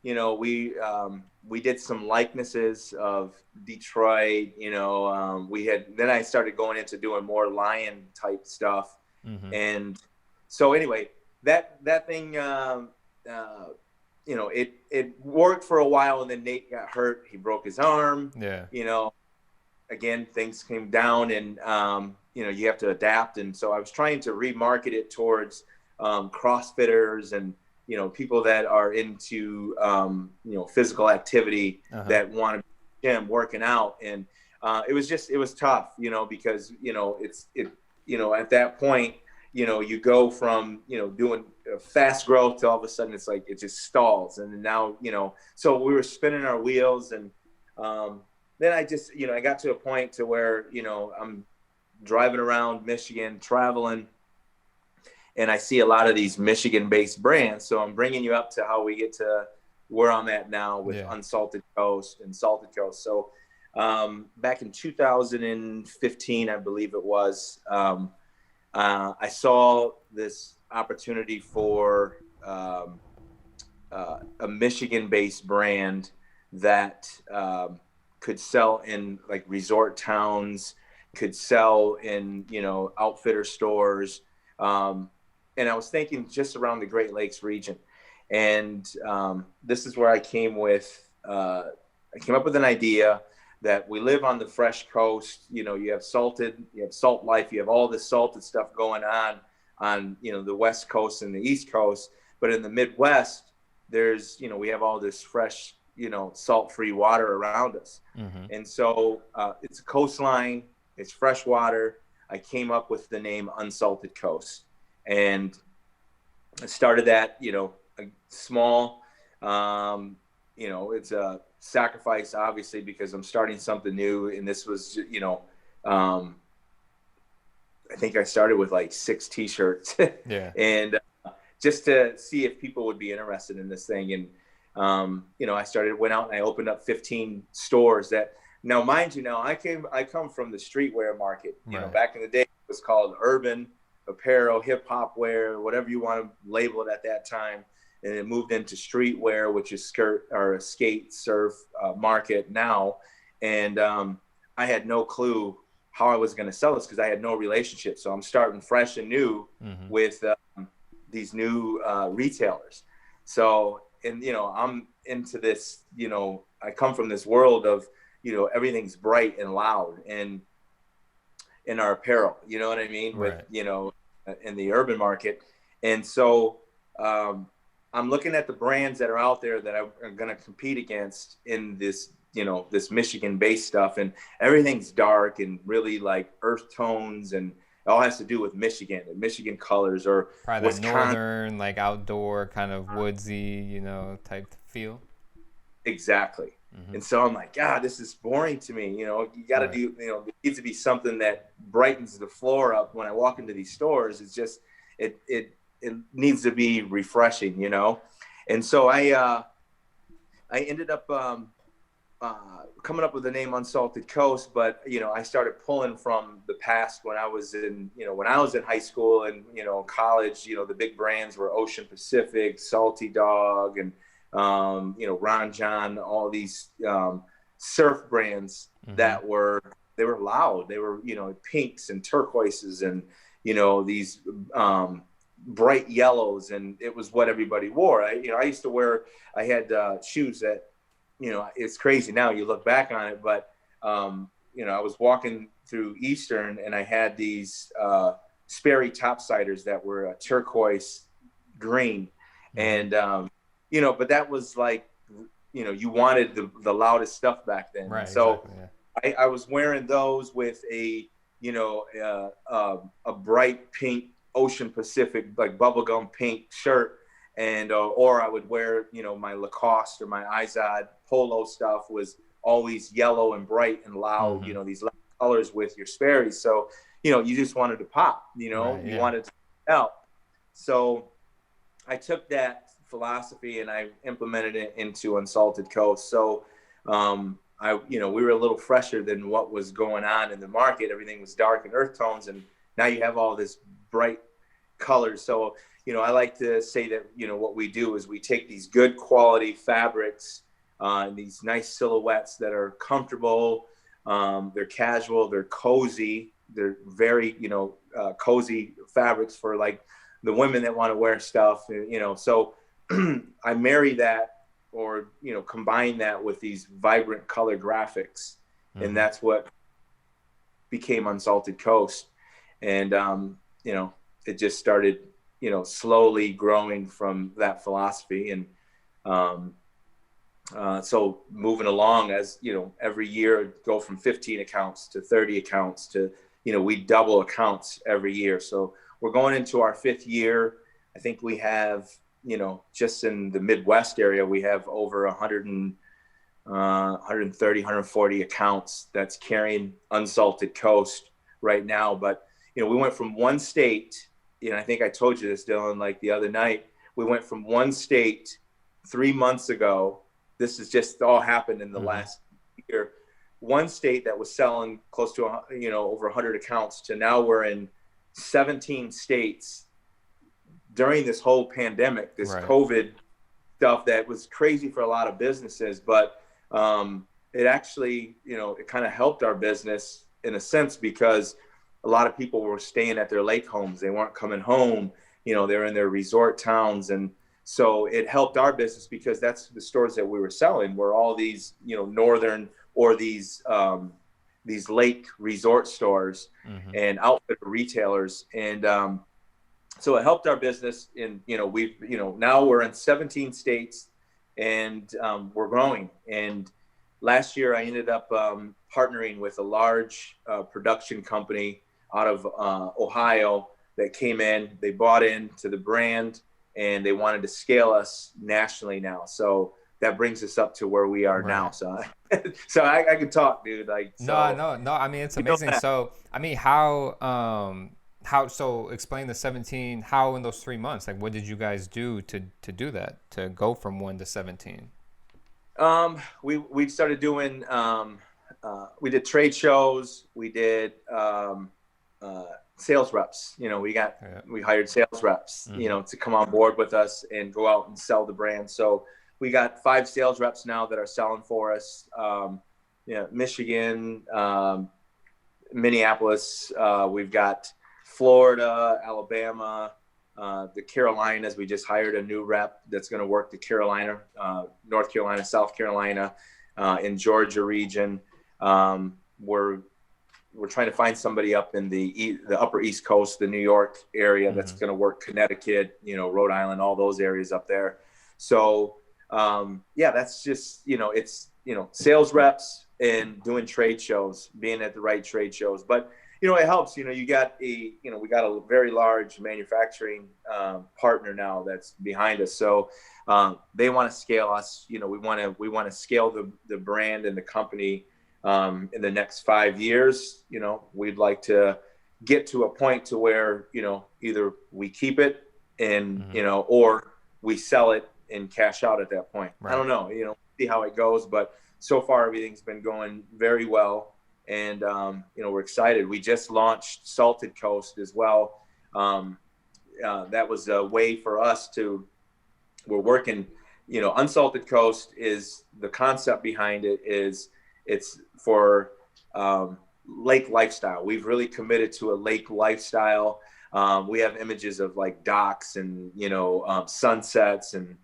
We did some likenesses of Detroit. Then I started going into doing more lion type stuff. Mm-hmm. And so anyway, that thing, it worked for a while, and then Nate got hurt. He broke his arm. Yeah. Again, things came down, and, you have to adapt. And so I was trying to remarket it towards CrossFitters and, people that are into, physical activity that want to be gym working out. And it was tough, because, at that point, you go from, doing fast growth to all of a sudden it's like, it just stalls. And now, so we were spinning our wheels. And then I just, I got to a point to where, I'm driving around Michigan, traveling, and I see a lot of these Michigan-based brands. So I'm bringing you up to how we get to where I'm at now with Unsalted Coast and Salted Coast. So back in 2015, I believe it was, I saw this opportunity for a Michigan-based brand that could sell in like resort towns, could sell in, outfitter stores. And I was thinking just around the Great Lakes region. And this is where I came up with an idea that we live on the fresh coast. You have salt life, you have all this salted stuff going on, the West Coast and the East Coast. But in the Midwest, there's, we have all this fresh, salt-free water around us. Mm-hmm. And so it's a coastline, it's fresh water. I came up with the name Unsalted Coast. And I started that, small. It's a sacrifice, obviously, because I'm starting something new. And this was, I think I started with like 6 T-shirts. Yeah. And just to see if people would be interested in this thing. And, went out and I opened up 15 stores that, now, mind you, I come from the streetwear market. Right. Back in the day, it was called urban apparel, hip hop wear, whatever you want to label it at that time. And it moved into streetwear, which is skate, surf market now. And I had no clue how I was going to sell this because I had no relationship. So I'm starting fresh and new mm-hmm. with these new retailers. So, and, I'm into this, I come from this world of, everything's bright and loud and in our apparel, you know what I mean? Right. With, in the urban market. And so I'm looking at the brands that are out there that I'm going to compete against in this, this Michigan-based stuff, and everything's dark and really like earth tones, and it all has to do with Michigan and Michigan colors, or probably that northern, like outdoor kind of woodsy, type feel. Exactly. Mm-hmm. And so I'm like, God, this is boring to me. You got to do, there needs to be something that brightens the floor up when I walk into these stores. It's just, it needs to be refreshing, And so I ended up coming up with the name Unsalted Coast, but, I started pulling from the past when I was in high school and, college. The big brands were Ocean Pacific, Salty Dog, and Ron John, all these surf brands mm-hmm. that they were loud. They were, pinks and turquoises and, these bright yellows, and it was what everybody wore. I used to wear, I had shoes that, it's crazy now you look back on it, but, I was walking through Eastern and I had these Sperry topsiders that were turquoise green. Mm-hmm. And, but that was like, you wanted the loudest stuff back then. Right, so exactly, yeah. I was wearing those with a bright pink Ocean Pacific, like bubblegum pink shirt. And, or I would wear, my Lacoste or my Izod polo stuff was always yellow and bright and loud, mm-hmm. These loud colors with your Sperry's. So, you just wanted to pop, right, yeah. You wanted to out. So I took that philosophy and I implemented it into Unsalted Coast. So, we were a little fresher than what was going on in the market. Everything was dark and earth tones, and now you have all this bright colors. So, I like to say that, what we do is we take these good quality fabrics, these nice silhouettes that are comfortable, they're casual, they're cozy, they're very, cozy fabrics for like the women that want to wear stuff, so I marry that or, combine that with these vibrant color graphics. Mm-hmm. And that's what became Unsalted Coast. And, it just started, slowly growing from that philosophy. And so moving along as, every year go from 15 accounts to 30 accounts to, we double accounts every year. So we're going into our 5th year. I think we have, just in the Midwest area, we have over 130, 140 accounts that's carrying Unsalted Coast right now. But, we went from one state, I think I told you this, Dylan, like the other night, we went from one state 3 months ago. This has just all happened in the mm-hmm. last year. One state that was selling close to, over 100 accounts to now we're in 17 states during this whole pandemic, this right. COVID stuff that was crazy for a lot of businesses, but it actually, it kind of helped our business in a sense, because a lot of people were staying at their lake homes. They weren't coming home. They're in their resort towns. And so it helped our business because that's the stores that we were selling were all these, northern or these lake resort stores and outfit retailers. And so it helped our business. And, now we're in 17 states and we're growing. And last year I ended up partnering with a large production company out of Ohio that came in. They bought into the brand and they wanted to scale us nationally now. So that brings us up to where we are now. So, so I can talk, dude. Like, so, no. I mean, it's amazing. So, I mean, so explain the 17, how in those 3 months, like what did you guys do to do that, to go from 1 to 17? We started doing, we did trade shows. We did, sales reps. We hired sales reps, to come on board with us and go out and sell the brand. So we got 5 sales reps now that are selling for us. Michigan, Minneapolis, we've got Florida, Alabama, the Carolinas. We just hired a new rep that's going to work the Carolina, North Carolina, South Carolina, in Georgia region. We're trying to find somebody up in the upper East Coast, the New York area that's going to work Connecticut, Rhode Island, all those areas up there. So, that's just, it's, sales reps and doing trade shows, being at the right trade shows. But, it helps, we got a very large manufacturing partner now that's behind us. So they want to scale us. We want to scale the brand and the company in the next 5 years. We'd like to get to a point to where, either we keep it and, or we sell it and cash out at that point. Right. I don't know, see how it goes, but so far everything's been going very well. And, we're excited. We just launched Salted Coast as well. That was a way for us we're working, Unsalted Coast is the concept behind it is it's for lake lifestyle. We've really committed to a lake lifestyle. We have images of like docks and, sunsets and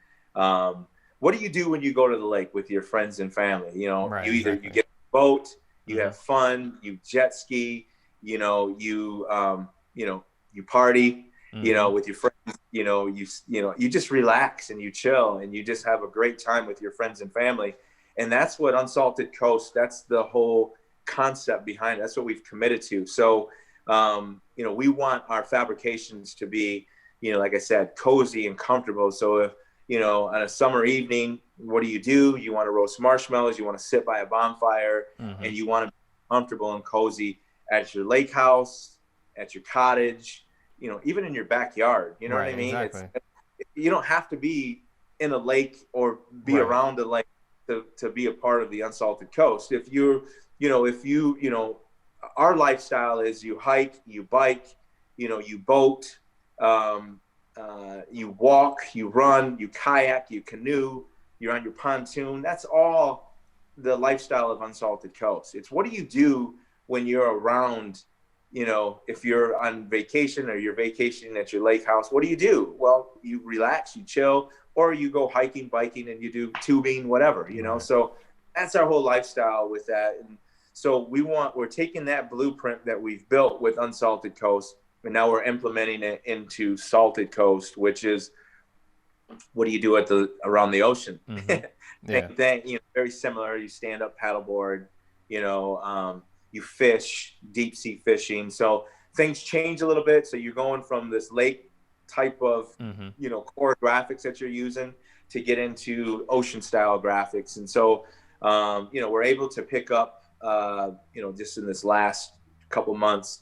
what do you do when you go to the lake with your friends and family? Right, you get a boat, you have fun, you jet ski, you party, with your friends, you just relax and you chill and you just have a great time with your friends and family. And that's what Unsalted Coast, that's the whole concept behind it. That's what we've committed to. So, we want our fabrications to be, like I said, cozy and comfortable. So if, on a summer evening, what do? You want to roast marshmallows, you want to sit by a bonfire, and you want to be comfortable and cozy at your lake house, at your cottage, even in your backyard. You know what I mean? Exactly. You don't have to be in a lake or be around a lake to be a part of the Unsalted Coast. If our lifestyle is you hike, you bike, you boat, you walk, you run, you kayak, you canoe, you're on your pontoon. That's all the lifestyle of Unsalted Coast. It's what do you do when you're around, if you're on vacation or you're vacationing at your lake house, what do you do? Well, you relax, you chill, or you go hiking, biking, and you do tubing, whatever, So that's our whole lifestyle with that. And so we're taking that blueprint that we've built with Unsalted Coast, and now we're implementing it into Salted Coast, which is what do you do around the ocean? Same thing, very similar. You stand up paddleboard, you fish, deep sea fishing. So things change a little bit. So you're going from this lake type of, core graphics that you're using to get into ocean style graphics. And so, we're able to pick up, just in this last couple months,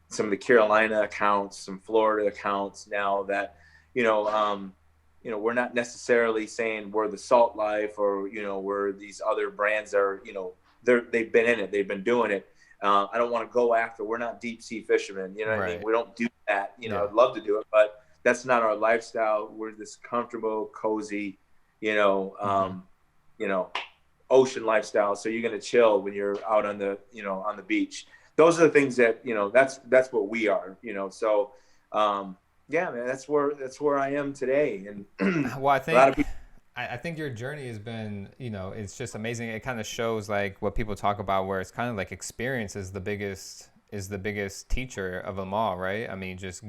some of the Carolina accounts, some Florida accounts now that, we're not necessarily saying we're the Salt Life or, we're these other brands that are, they've been in it, they've been doing it. I don't want to go after, we're not deep sea fishermen, what I mean? We don't do that, I'd love to do it, but that's not our lifestyle. We're this comfortable, cozy, ocean lifestyle. So you're going to chill when you're out on the, on the beach. Those are the things that, that's what we are, so, yeah, man, that's where I am today. And Well, a lot of people, I think your journey has been, it's just amazing. It kind of shows like what people talk about, where it's kind of like experience is the biggest teacher of them all, right? I mean, just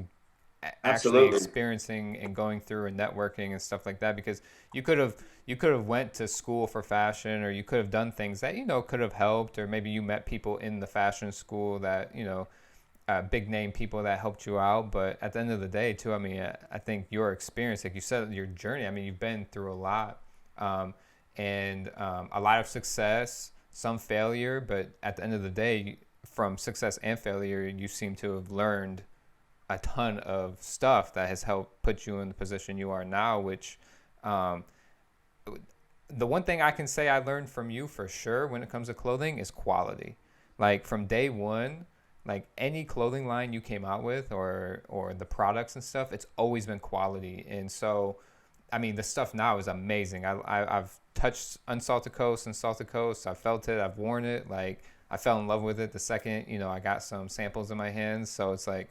actually absolutely experiencing and going through and networking and stuff like that, because you could have went to school for fashion, or you could have done things that could have helped, or maybe you met people in the fashion school that big name people that helped you out. But at the end of the day too, I mean, I think your experience, like you said, your journey, I mean, you've been through a lot, and a lot of success, some failure, but at the end of the day, from success and failure, you seem to have learned a ton of stuff that has helped put you in the position you are now, which the one thing I can say I learned from you for sure when it comes to clothing is quality. Like from day one, like any clothing line you came out with, or the products and stuff, it's always been quality. And so, I mean, the stuff now is amazing. I've touched Unsalted Coast and Salted Coast. I felt it. I've worn it. Like, I fell in love with it the second, I got some samples in my hands. So it's like,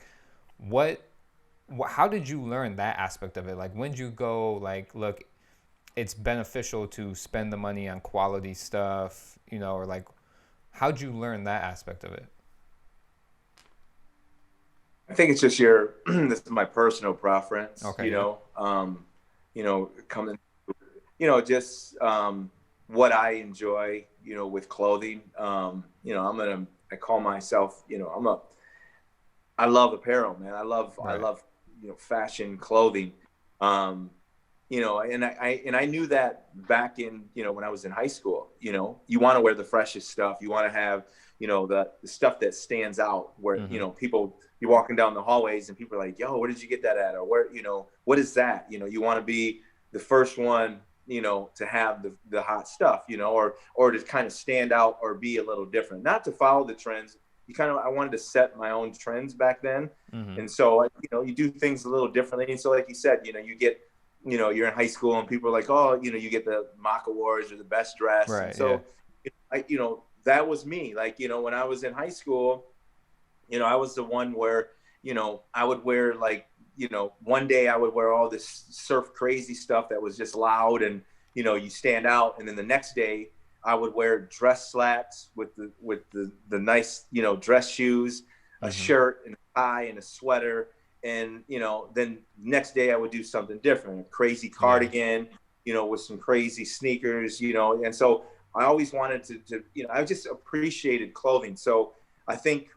how did you learn that aspect of it? Like, when did you go, like, look, it's beneficial to spend the money on quality stuff, or like, how'd you learn that aspect of it? I think it's just this is my personal preference, okay, coming, just what I enjoy, with clothing. I call myself, I love apparel, man. I love, fashion, clothing. And I knew that back in, when I was in high school, you want to wear the freshest stuff. You want to have, the stuff that stands out where, people, you're walking down the hallways and people are like, yo, where did you get that at? Or where, what is that? You want to be the first one, to have the hot stuff, or to kind of stand out or be a little different, not to follow the trends. I wanted to set my own trends back then. Mm-hmm. And so, you do things a little differently. And so, like you said, you get, you're in high school and people are like, oh, you get the mock awards or the best dress. Right. And so, that was me. Like, when I was in high school, I was the one where, I would wear like, one day I would wear all this surf crazy stuff that was just loud and, you stand out. And then the next day I would wear dress slacks with the nice, dress shoes, a shirt and a tie and a sweater. And, then next day I would do something different, a crazy cardigan, with some crazy sneakers, and so I always wanted to I just appreciated clothing. So I think,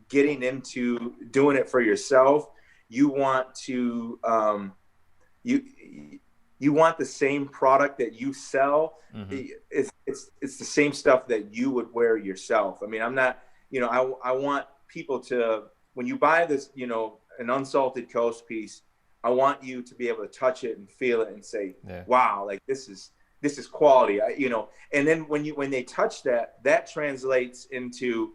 getting into doing it for yourself, you want to, you want the same product that you sell. Mm-hmm. It's the same stuff that you would wear yourself. I mean, I'm not, I want people to, when you buy this, an Unsalted Coast piece, I want you to be able to touch it and feel it and say, wow, like this is quality. And then when they touch that translates into,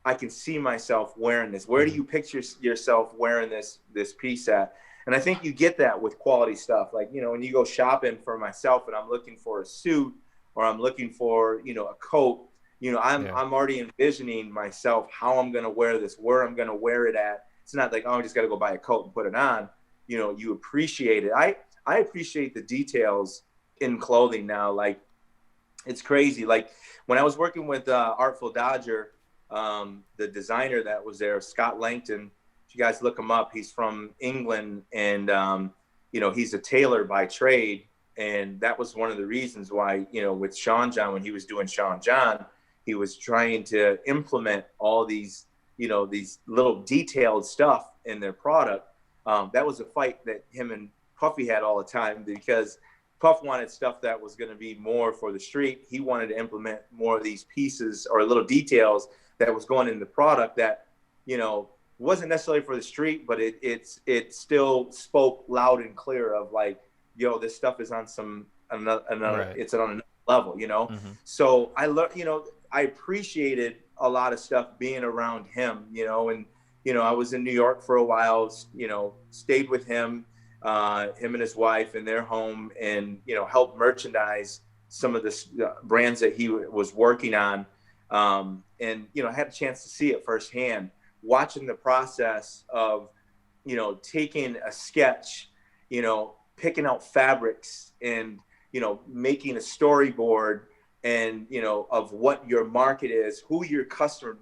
I can see myself wearing this. Where do you picture yourself wearing this piece at? And I think you get that with quality stuff. Like, when you go shopping for myself and I'm looking for a suit or I'm looking for, a coat, I'm already envisioning myself, how I'm going to wear this, where I'm going to wear it at. It's not like, oh, I just got to go buy a coat and put it on. You appreciate it. I appreciate the details in clothing now. Like, it's crazy. Like when I was working with Artful Dodger, the designer that was there, Scott Langton, if you guys look him up, he's from England, and he's a tailor by trade. And that was one of the reasons why, with Sean John, when he was doing Sean John, he was trying to implement all these, these little detailed stuff in their product. That was a fight that him and Puffy had all the time, because Puff wanted stuff that was going to be more for the street. He wanted to implement more of these pieces or little details that was going in the product that, wasn't necessarily for the street, but it still spoke loud and clear of like, yo, this stuff is on another, right. It's on another level, Mm-hmm. So I learned, I appreciated a lot of stuff being around him, and, I was in New York for a while, stayed with him and his wife in their home, and, helped merchandise, some of the brands that he was working on. And, I had a chance to see it firsthand, watching the process of, taking a sketch, picking out fabrics and, making a storyboard and, of what your market is, who your customer,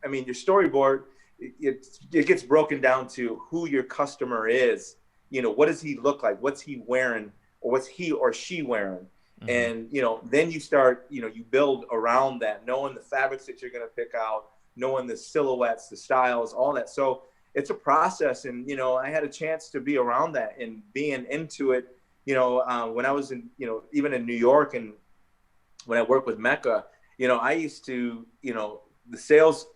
I mean, your storyboard, it gets broken down to who your customer is. What does he look like? What's he wearing? Or what's he or she wearing? And, then you start, you build around that, knowing the fabrics that you're going to pick out, knowing the silhouettes, the styles, all that. So it's a process. And, I had a chance to be around that and being into it, when I was in, even in New York and when I worked with Mecca, I used to, the sales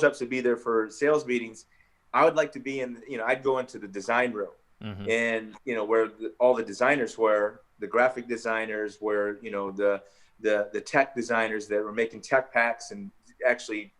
reps would be there for sales meetings. I would like to be in, I'd go into the design room and, where all the designers were, the graphic designers were, the tech designers that were making tech packs and actually,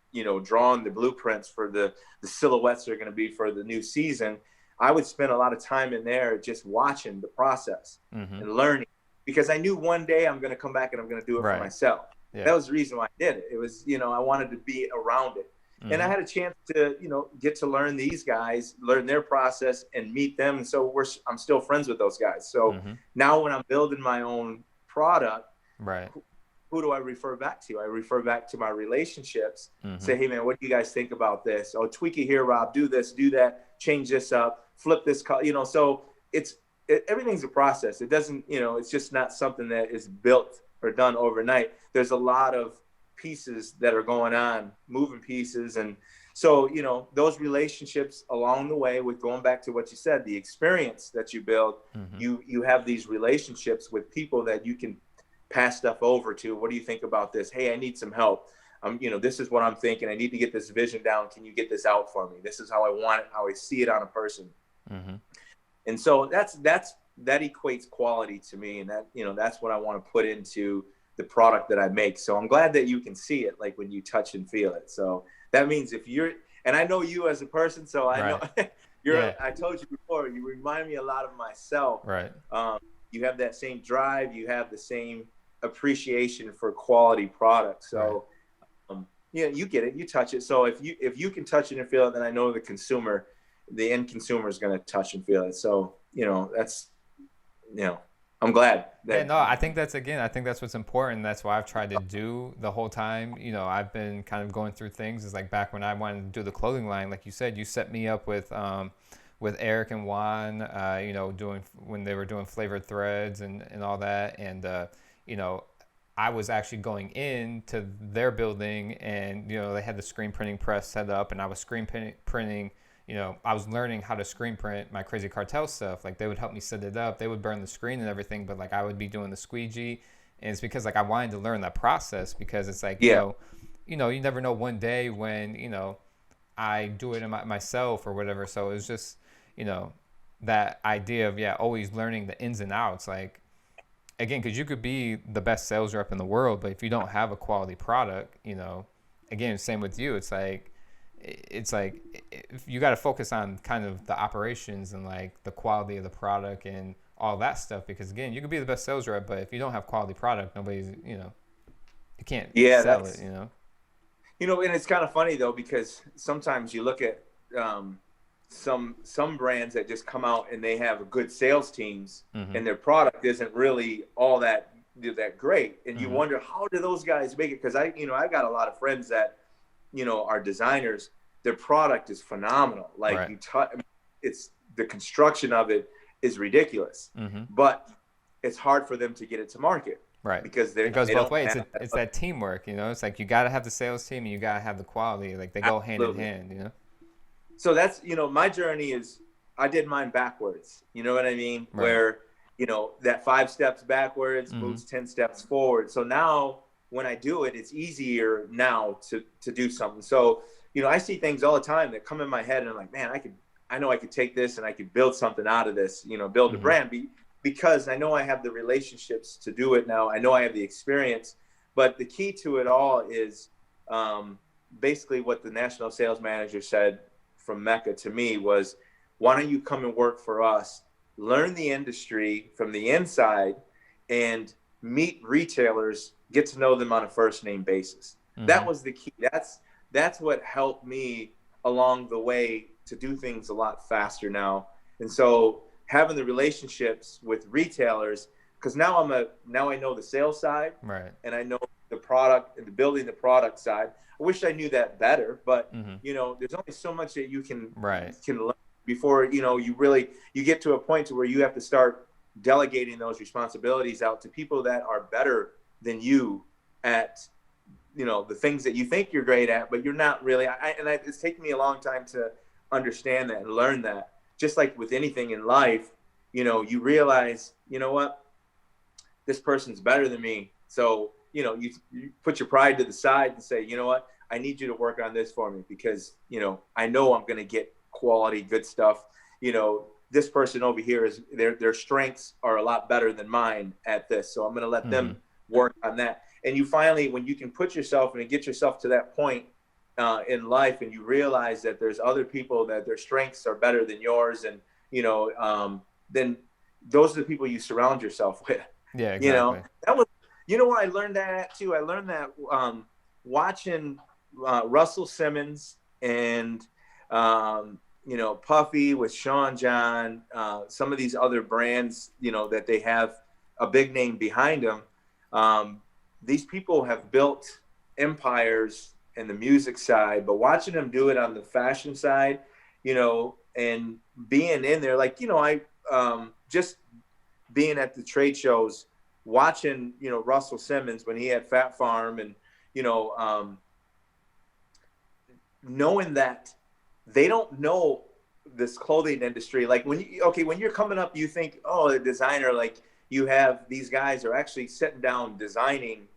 drawing the blueprints for the silhouettes that are going to be for the new season. I would spend a lot of time in there just watching the process and learning, because I knew one day I'm going to come back and I'm going to do it for myself. Yeah. That was the reason why I did it. It was, I wanted to be around it. And I had a chance to, get to learn these guys, learn their process and meet them. And so I'm still friends with those guys. So now when I'm building my own product, who do I refer back to? I refer back to my relationships. Say, hey man, what do you guys think about this? Oh, tweak it here, Rob, do this, do that, change this up, flip this color, so everything's a process. It doesn't, it's just not something that is built or done overnight. There's a lot of pieces that are going on, moving pieces. And so, those relationships along the way, with going back to what you said, the experience that you build, you have these relationships with people that you can pass stuff over to. What do you think about this? Hey, I need some help. This is what I'm thinking. I need to get this vision down. Can you get this out for me? This is how I want it, how I see it on a person. And so that equates quality to me. And that, that's what I want to put into the product that I make. So I'm glad that you can see it, like when you touch and feel it. So that means if you're, and I know you as a person, so I know I told you before, you remind me a lot of myself. You have that same drive, you have the same appreciation for quality products. So you get it, you touch it. So if you can touch it and feel it, then I know the end consumer is going to touch and feel it. So, that's, I'm glad. I think that's what's important. That's why I've tried to do the whole time. I've been kind of going through things. It's like back when I wanted to do the clothing line, like you said, you set me up with Eric and Juan, when they were doing flavored threads and all that. And, I was actually going into their building and, they had the screen printing press set up and I was screen printing. I was learning how to screen print my Crazy Cartel stuff. Like they would help me set it up. They would burn the screen and everything, but like I would be doing the squeegee. And it's because like I wanted to learn that process, because it's like, you never know one day when, I do it myself or whatever. So it was just, that idea of, always learning the ins and outs. Like, again, because you could be the best sales rep in the world, but if you don't have a quality product, again, same with you. It's like you got to focus on kind of the operations and like the quality of the product and all that stuff, because again, you could be the best sales rep, but if you don't have quality product, nobody's, you can't sell it, and it's kind of funny though, because sometimes you look at some brands that just come out and they have good sales teams and their product isn't really all that great. And you wonder, how do those guys make it? Because I got a lot of friends that, are designers. Their product is phenomenal. Like it's the construction of it is ridiculous, but it's hard for them to get it to market. Because it goes both ways. It's that teamwork, it's like you got to have the sales team and you got to have the quality. Like they go hand in hand, So that's, my journey is, I did mine backwards. You know what I mean? Where, that 5 steps backwards moves 10 steps forward. So now when I do it, it's easier now to do something. So, I see things all the time that come in my head and I'm like, man, I know I could take this and I could build something out of this, build a brand because I know I have the relationships to do it now. I know I have the experience, but the key to it all is basically what the national sales manager said from Mecca to me was, why don't you come and work for us, learn the industry from the inside and meet retailers, get to know them on a first name basis. That was the key. That's what helped me along the way to do things a lot faster now. And so having the relationships with retailers, because now I know the sales side, right, and I know the product and the building the product side. I wish I knew that better, but you know, there's only so much that you can learn before, you know, you get to a point to where you have to start delegating those responsibilities out to people that are better than you at, you know, the things that you think you're great at, but you're not really. It's taken me a long time to understand that and learn that. Just like with anything in life, you know, you realize, you know what, this person's better than me. So, you know, you put your pride to the side and say, you know what, I need you to work on this for me because, you know I'm going to get quality, good stuff. You know, this person over here is their strengths are a lot better than mine at this. So I'm going to let them work on that. And you finally, when you can put yourself and get yourself to that point in life, and you realize that there's other people that their strengths are better than yours, and you know, then those are the people you surround yourself with. Yeah, exactly. You know, that was, you know, where I learned that at too. I learned that watching Russell Simmons and you know, Puffy with Sean John, some of these other brands, you know, that they have a big name behind them. These people have built empires in the music side, but watching them do it on the fashion side, you know, and being in there, like, you know, I just being at the trade shows, watching, you know, Russell Simmons when he had Fat Farm, and, you know, knowing that they don't know this clothing industry. Like when you're coming up, you think, oh, a designer, like you have these guys are actually sitting down designing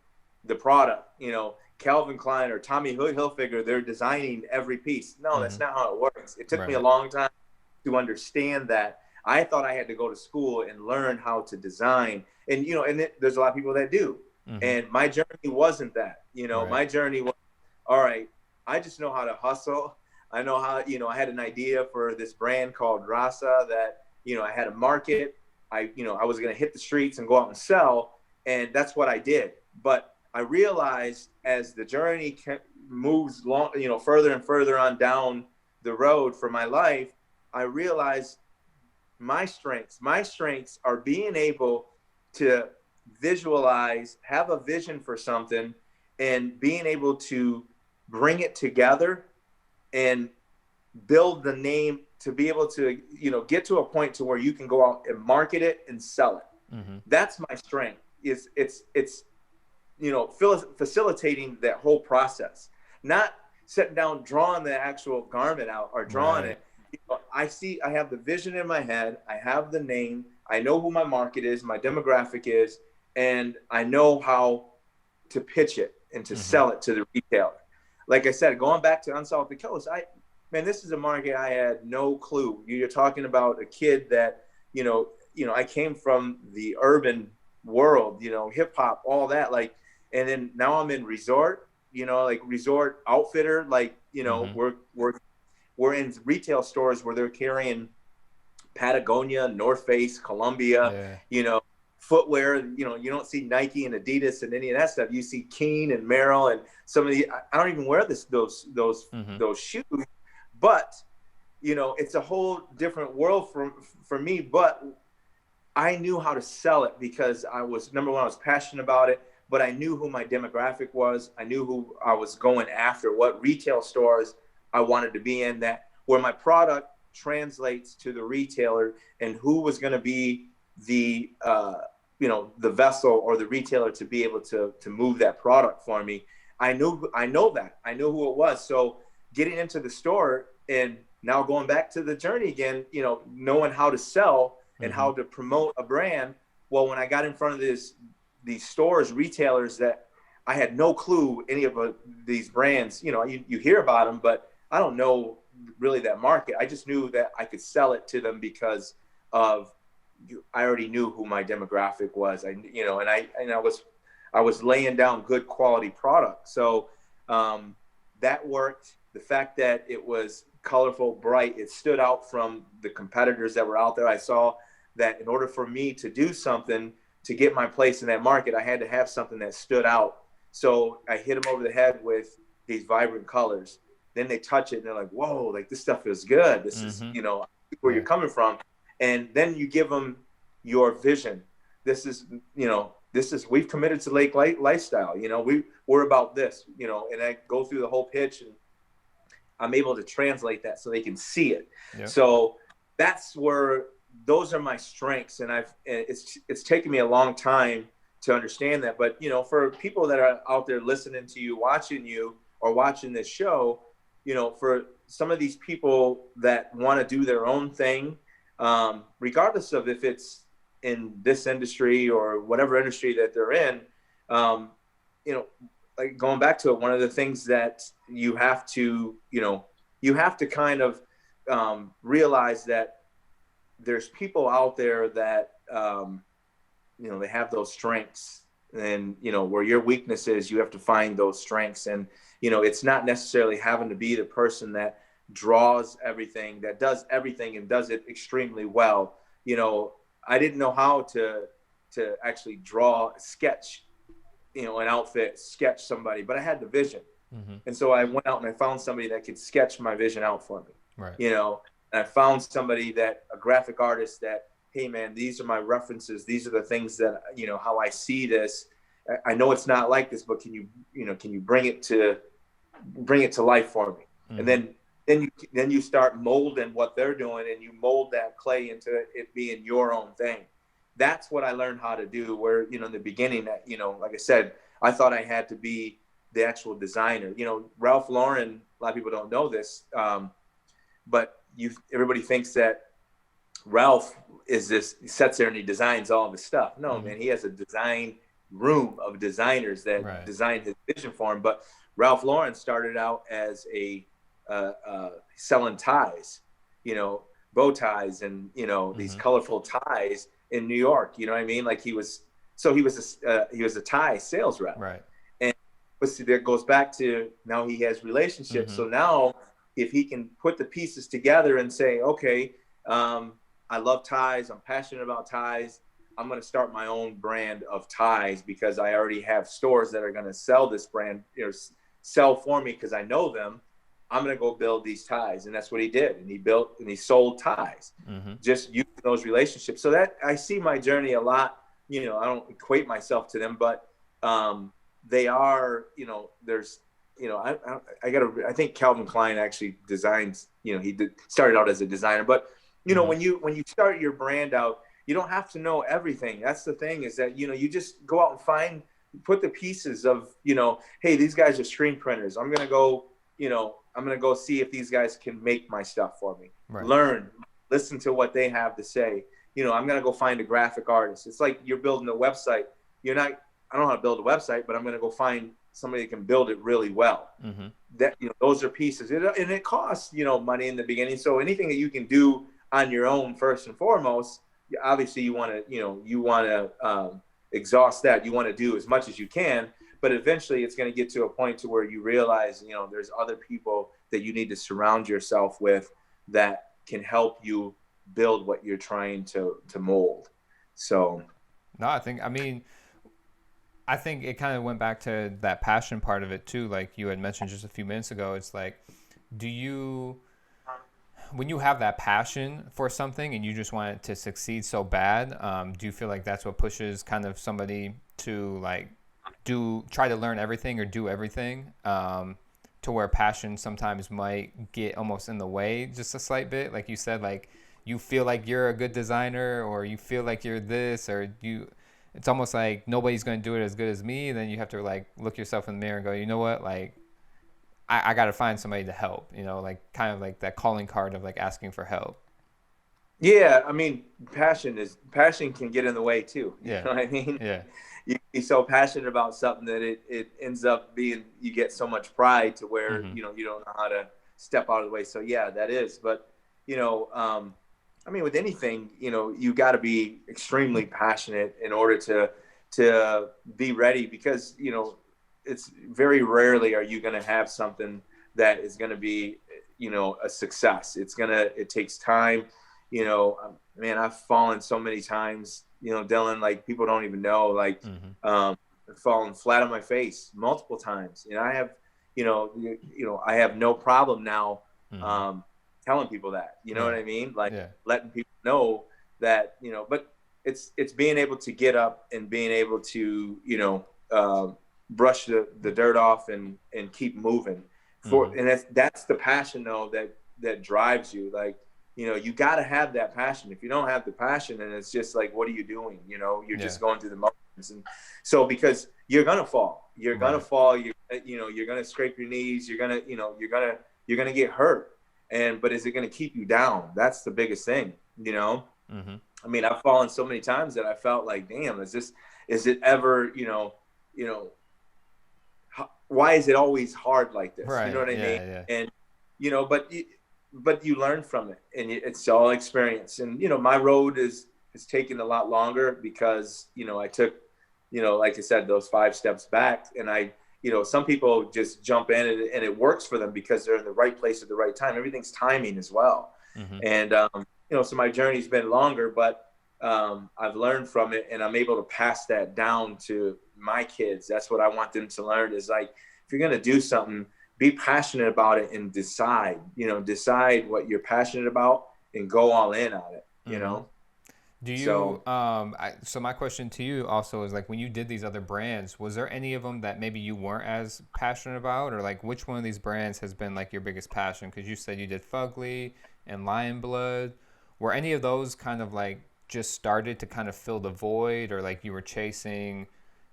the product, you know, Calvin Klein or Tommy Hilfiger, they're designing every piece. No, that's not how it works. It took me a long time to understand that. I thought I had to go to school and learn how to design, and, you know, and there's a lot of people that do. And my journey wasn't that, you know, my journey was, all right, I just know how to hustle. I know how, you know, I had an idea for this brand called Raza that, you know, I had a market. I was going to hit the streets and go out and sell. And that's what I did. But I realized as the journey moves long, you know, further and further on down the road for my life, I realized my strengths are being able to visualize, have a vision for something, and being able to bring it together and build the name to be able to, you know, get to a point to where you can go out and market it and sell it. That's my strength. It's you know, facilitating that whole process, not sitting down, drawing the actual garment out or drawing it. You know, I have the vision in my head. I have the name. I know who my market is, my demographic is, and I know how to pitch it and to sell it to the retailer. Like I said, going back to Unsalted Coast, this is a market I had no clue. You're talking about a kid that, you know, I came from the urban world, you know, hip hop, all that, like, and then now I'm in resort, you know, like resort outfitter, like, you know, we're in retail stores where they're carrying Patagonia, North Face, Columbia, you know, footwear. You know, you don't see Nike and Adidas and any of that stuff. You see Keen and Merrell and some of the. I don't even wear those shoes, but you know, it's a whole different world for me. But I knew how to sell it because I was, number one, I was passionate about it, but I knew who my demographic was. I knew who I was going after, what retail stores I wanted to be in, that where my product translates to the retailer, and who was going to be the you know, the vessel or the retailer to be able to move that product for me. I know that. I knew who it was. So getting into the store and now going back to the journey again, you know, knowing how to sell and how to promote a brand. Well, when I got in front of these stores, retailers that I had no clue any of these brands, you know, you hear about them, but I don't know really that market. I just knew that I could sell it to them because of, I already knew who my demographic was. I was laying down good quality product. So that worked. The fact that it was colorful, bright, it stood out from the competitors that were out there. I saw that in order for me to do something to get my place in that market, I had to have something that stood out. So I hit them over the head with these vibrant colors. Then they touch it and they're like, whoa, like this stuff is good. This is, where you're coming from. And then you give them your vision. This is, we've committed to lake lifestyle. We're about this, and I go through the whole pitch and I'm able to translate that so they can see it. Yep. So that's where those are my strengths. And it's taken me a long time to understand that. But, for people that are out there listening to you, or watching this show, for some of these people that want to do their own thing, regardless of if it's in this industry or whatever industry that they're in, like going back to it, one of the things that you have to kind of realize that there's people out there that, they have those strengths, and, where your weakness is, you have to find those strengths. And, it's not necessarily having to be the person that draws everything, that does everything and does it extremely well. I didn't know how to actually sketch, an outfit, sketch somebody, but I had the vision. Mm-hmm. And so I went out and I found somebody that could sketch my vision out for me. Right. And I found somebody a graphic artist that, hey man, these are my references. These are the things that, how I see this. I know it's not like this, but can you bring it to life for me? Mm-hmm. And then you start molding what they're doing, and you mold that clay into it being your own thing. That's what I learned how to do, where, in the beginning, that, like I said, I thought I had to be the actual designer. Ralph Lauren, a lot of people don't know this, but everybody thinks that Ralph he sits there and he designs all of his stuff. No, mm-hmm. man, he has a design room of designers that design his vision for him. But Ralph Lauren started out as selling ties, bow ties and, mm-hmm. these colorful ties in New York. You know what I mean? Like he was a tie sales rep. Right. And that goes back to, now he has relationships. Mm-hmm. So now if he can put the pieces together and say, okay, I love ties, I'm passionate about ties, I'm going to start my own brand of ties because I already have stores that are going to sell this brand, sell for me because I know them. I'm going to go build these ties. And that's what he did. And he built and he sold ties, mm-hmm. just using those relationships. So that I see my journey a lot, I don't equate myself to them, but they are, there's, I think Calvin Klein actually designs, started out as a designer, but mm-hmm. when you start your brand out, you don't have to know everything. That's the thing, is that, you just go out and put the pieces of, hey, these guys are screen printers. I'm going to go see if these guys can make my stuff for me. Right. Learn, listen to what they have to say. I'm going to go find a graphic artist. It's like you're building a website. I don't know how to build a website, but I'm going to go find somebody that can build it really well. Mm-hmm. That, those are pieces. And it costs, money in the beginning. So anything that you can do on your own, first and foremost, obviously you want to exhaust that. You want to do as much as you can, but eventually it's going to get to a point to where you realize, there's other people that you need to surround yourself with that can help you build what you're trying to mold. So, no, I think it kind of went back to that passion part of it too. Like you had mentioned just a few minutes ago, it's like, when you have that passion for something and you just want it to succeed so bad, do you feel like that's what pushes kind of somebody to like try to learn everything or do everything, to where passion sometimes might get almost in the way just a slight bit? Like you said, like you feel like you're a good designer, or you feel like you're this, or it's almost like nobody's going to do it as good as me. Then you have to like look yourself in the mirror and go, you know what, like I got to find somebody to help, like kind of like that calling card of like asking for help. Yeah. I mean, passion can get in the way too. You know what I mean? Yeah. You're so passionate about something that it ends up being, you get so much pride to where, mm-hmm. You don't know how to step out of the way. So yeah, that is, but I mean, with anything, you got to be extremely passionate in order to be ready, because, it's very rarely are you going to have something that is going to be, a success. It takes time, man, I've fallen so many times, Dylan, like people don't even know, like, fallen flat on my face multiple times. And I have, I have no problem now, telling people that, you know what I mean? Like letting people know that, but it's being able to get up and being able to, brush the dirt off and keep moving and that's the passion though, that drives you. Like, you got to have that passion. If you don't have the passion, and it's just like, what are you doing? You're just going through the motions. And so, because you're going to fall, you're going to fall, you're going to scrape your knees, you're going to get hurt. But is it going to keep you down? That's the biggest thing, I mean, I've fallen so many times that I felt like, damn, is it ever, why is it always hard like this? Right. You know what I mean? Yeah. And, but you learn from it, and it's all experience. And, my road is taken a lot longer because, I took, like I said, those 5 steps back. And I, some people just jump in and it works for them because they're in the right place at the right time. Everything's timing as well. And, so my journey's been longer, but I've learned from it, and I'm able to pass that down to my kids. That's what I want them to learn, is like, if you're going to do something, be passionate about it and decide what you're passionate about and go all in on it, Do you, so my question to you also is, like, when you did these other brands, was there any of them that maybe you weren't as passionate about, or like which one of these brands has been like your biggest passion? Because you said you did Fugly and Lionblood. Were any of those kind of like just started to kind of fill the void, or like you were chasing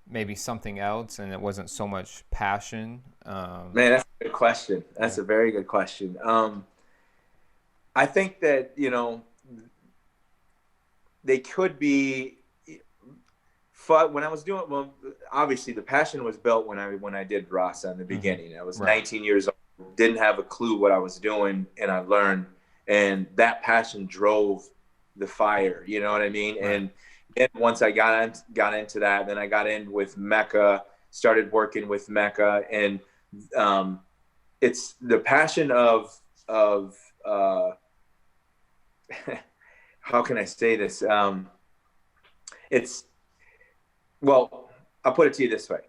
maybe something else and it wasn't so much passion? Man, that's a good question. That's a very good question. I think that, they could be fun. When I was doing, well, obviously the passion was built when I did Raza in the beginning. I was 19 years old, didn't have a clue what I was doing, and I learned, and that passion drove the fire, you know what I mean? And once I got into that, then I got in with Mecca, started working with Mecca, and it's the passion of how can I say this? Well, I'll put it to you this way.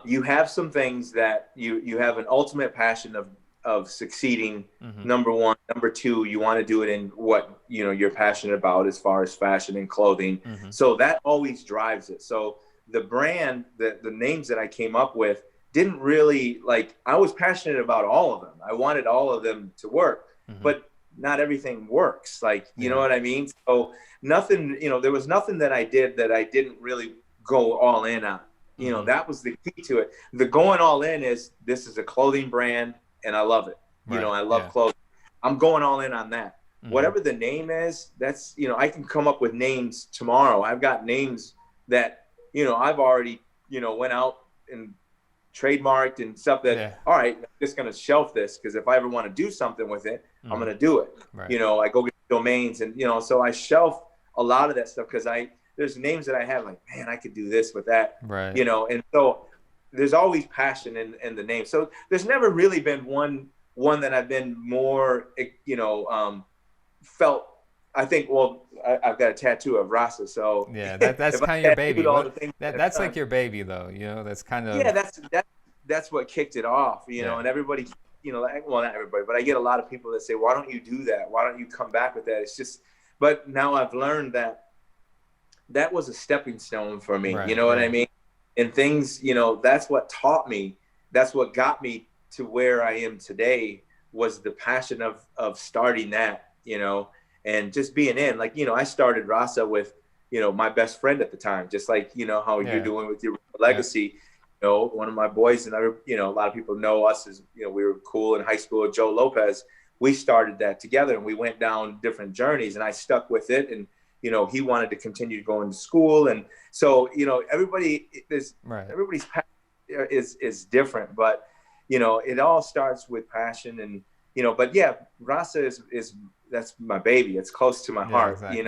You have some things that you have an ultimate passion of succeeding. Number one. Number two, you want to do it in what, you're passionate about as far as fashion and clothing. So that always drives it. So the brand, the names that I came up with didn't really, like, I was passionate about all of them. I wanted all of them to work, but not everything works. Like, you know what I mean? So nothing, there was nothing that I did that I didn't really go all in on. That was the key to it. The going all in is, this is a clothing brand and I love it. I love clothing. I'm going all in on that. Whatever the name is, that's, I can come up with names tomorrow. I've got names that, I've already, went out and trademarked and stuff that, all right, I'm just going to shelf this, because if I ever want to do something with it, I'm going to do it. I go get domains, and, so I shelf a lot of that stuff because there's names that I have, like, man, I could do this with that, and so there's always passion in the name. So there's never really been one that I've been more, felt. I think, well, I've got a tattoo of Raza, so that's kind of your baby. That's like your baby, though. That's kind of that's what kicked it off. And everybody, well, not everybody, but I get a lot of people that say, "Why don't you do that? Why don't you come back with that?" It's just, but now I've learned that was a stepping stone for me. You know what I mean? And things, that's what taught me. That's what got me to where I am today, was the passion of starting that. And just being in, like, I started Raza with, my best friend at the time, just like, how you're doing with your legacy. One of my boys, and a lot of people know us as, we were cool in high school, Joe Lopez. We started that together, and we went down different journeys, and I stuck with it. And, he wanted to continue going to school. And so, everybody's passion is different, but, it all starts with passion. And, but Raza is that's my baby. It's close to my heart, exactly.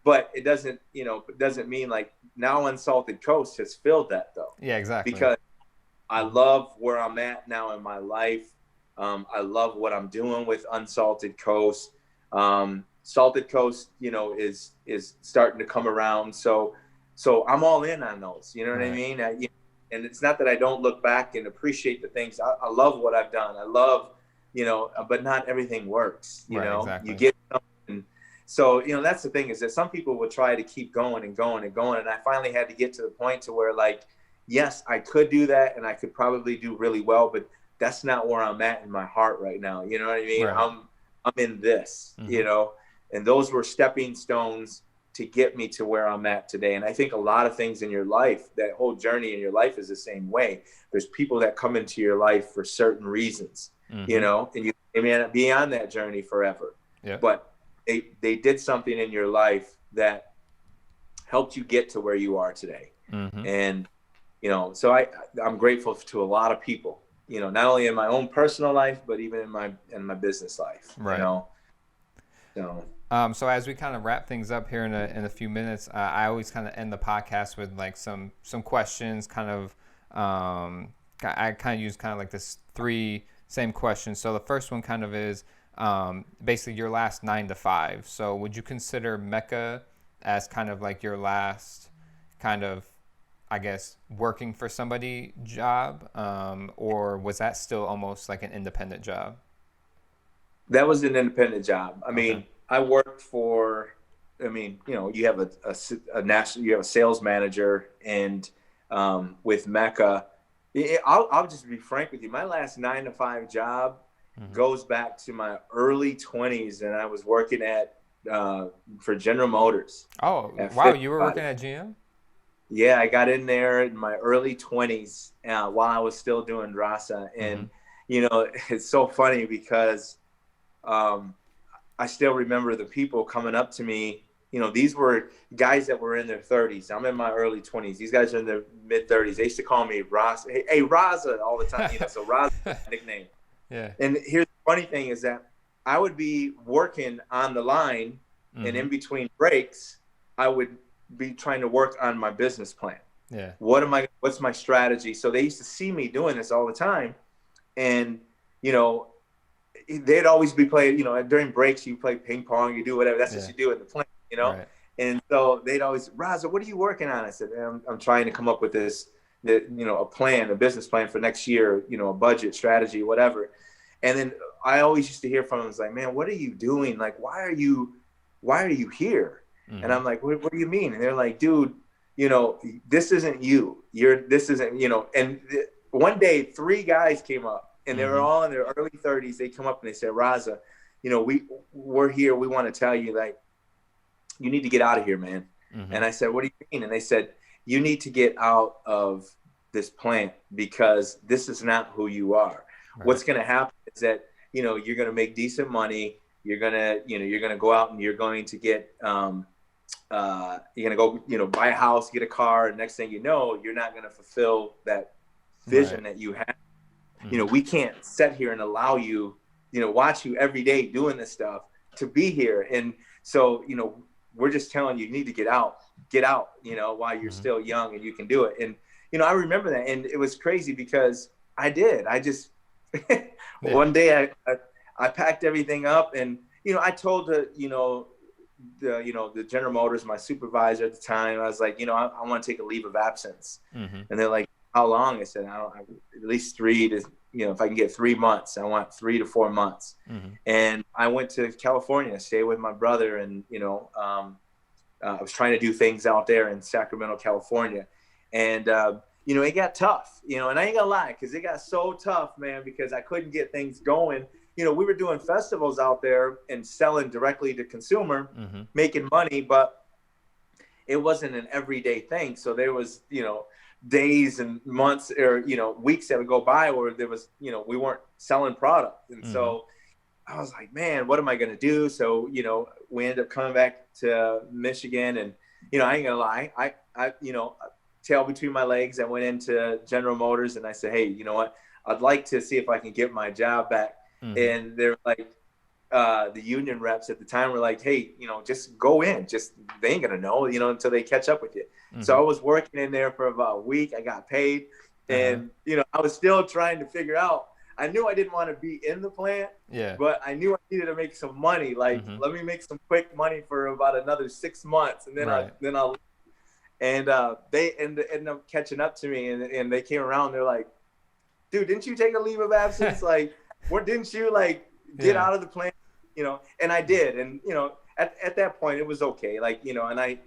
But it doesn't mean, like, now Unsalted Coast has filled that, though. Yeah, exactly. Because I love where I'm at now in my life. I love what I'm doing with Unsalted Coast. Salted Coast, you know, is starting to come around. So I'm all in on those, you know what I mean? And it's not that I don't look back and appreciate the things. I love what I've done. I love, you know, but not everything works, you know, exactly. You get something. So, you know, that's the thing, is that some people will try to keep going and going and going. And I finally had to get to the point to where, like, yes, I could do that and I could probably do really well, but that's not where I'm at in my heart right now. You know what I mean? Right. I'm in this, you know, and those were stepping stones to get me to where I'm at today. And I think a lot of things in your life, that whole journey in your life is the same way. There's people that come into your life for certain reasons, you know, and you may not be on that journey forever, but they did something in your life that helped you get to where you are today. And, you know, so I'm grateful to a lot of people, you know, not only in my own personal life, but even in my business life, you know, so. So as we kind of wrap things up here in a few minutes, I always kind of end the podcast with like some questions, kind of, I kind of use kind of like this 3 same questions. So the first one kind of is basically your last 9 to 5. So would you consider Mecca as kind of like your last kind of, I guess, working for somebody job, or was that still almost like an independent job? That was an independent job. I mean, I worked for, I mean, you know, you have you have a sales manager, and with Mecca, I'll just be frank with you. My last 9 to 5 job goes back to my early 20s, and I was working for General Motors. Oh, wow. You were working at GM? Yeah, I got in there in my early 20s while I was still doing Raza. And, you know, it's so funny because I still remember the people coming up to me. You know, these were guys that were in their 30s. I'm in my early 20s. These guys are in their mid 30s. They used to call me Raza. Hey, Raza, all the time. You know, so Raza is my nickname. Yeah. And here's the funny thing is that I would be working on the line, and in between breaks, I would be trying to work on my business plan. Yeah. What's my strategy? So they used to see me doing this all the time. And, you know, they'd always be playing, you know, during breaks, you play ping pong, you do whatever. That's what you do in the plane, you know? Right. And so they'd always, Raza, what are you working on? I said, I'm trying to come up with this, you know, a business plan for next year, you know, a budget, strategy, whatever. And then I always used to hear from them, it's like, man, what are you doing? Like, why are you here? And I'm like, what do you mean? And they're like, dude, you know, this isn't you. This isn't, you know. And one day, 3 guys came up, and they were all in their early 30s. They come up and they said, Raza, you know, we're here. We want to tell you, like, you need to get out of here, man. And I said, what do you mean? And they said, you need to get out of this plant because this is not who you are. Right. What's going to happen is that, you know, you're going to make decent money. You're going to go out and you're going to get, you're going to go, you know, buy a house, get a car. And next thing you know, you're not going to fulfill that vision that you have. You know, we can't sit here and allow you, you know, watch you every day doing this stuff to be here. And so, you know, we're just telling you need to get out, you know, while you're still young and you can do it. And, you know, I remember that. And it was crazy because I just, one day I packed everything up and, you know, I told the General Motors, my supervisor at the time, I was like, you know, I want to take a leave of absence. And they're like, how long? I said, at least 3 to, you know, if I can get 3 months, I want 3 to 4 months. And I went to California to stay with my brother. And, you know, I was trying to do things out there in Sacramento, California. And, you know, it got tough, you know, and I ain't gonna lie, because it got so tough, man, because I couldn't get things going. You know, we were doing festivals out there and selling directly to consumer, making money, but it wasn't an everyday thing. So there was, you know, days and months or, you know, weeks that would go by where there was, you know, we weren't selling product. And so I was like, man, what am I going to do? So, you know, we ended up coming back to Michigan and, you know, I ain't gonna lie. I you know, tail between my legs, I went into General Motors and I said, hey, you know what? I'd like to see if I can get my job back. And they're like, the union reps at the time were like, hey, you know, just go in, they ain't gonna know, you know, until they catch up with you. So I was working in there for about a week. I got paid and, you know, I was still trying to figure out, I knew I didn't want to be in the plant, but I knew I needed to make some money. Like, let me make some quick money for about another 6 months, and then I'll. And they ended up catching up to me, and they came around. They're like, "Dude, didn't you take a leave of absence? Like, didn't you like get out of the plant?" You know, and I did. And you know, at that point, it was okay. Like, you know, and I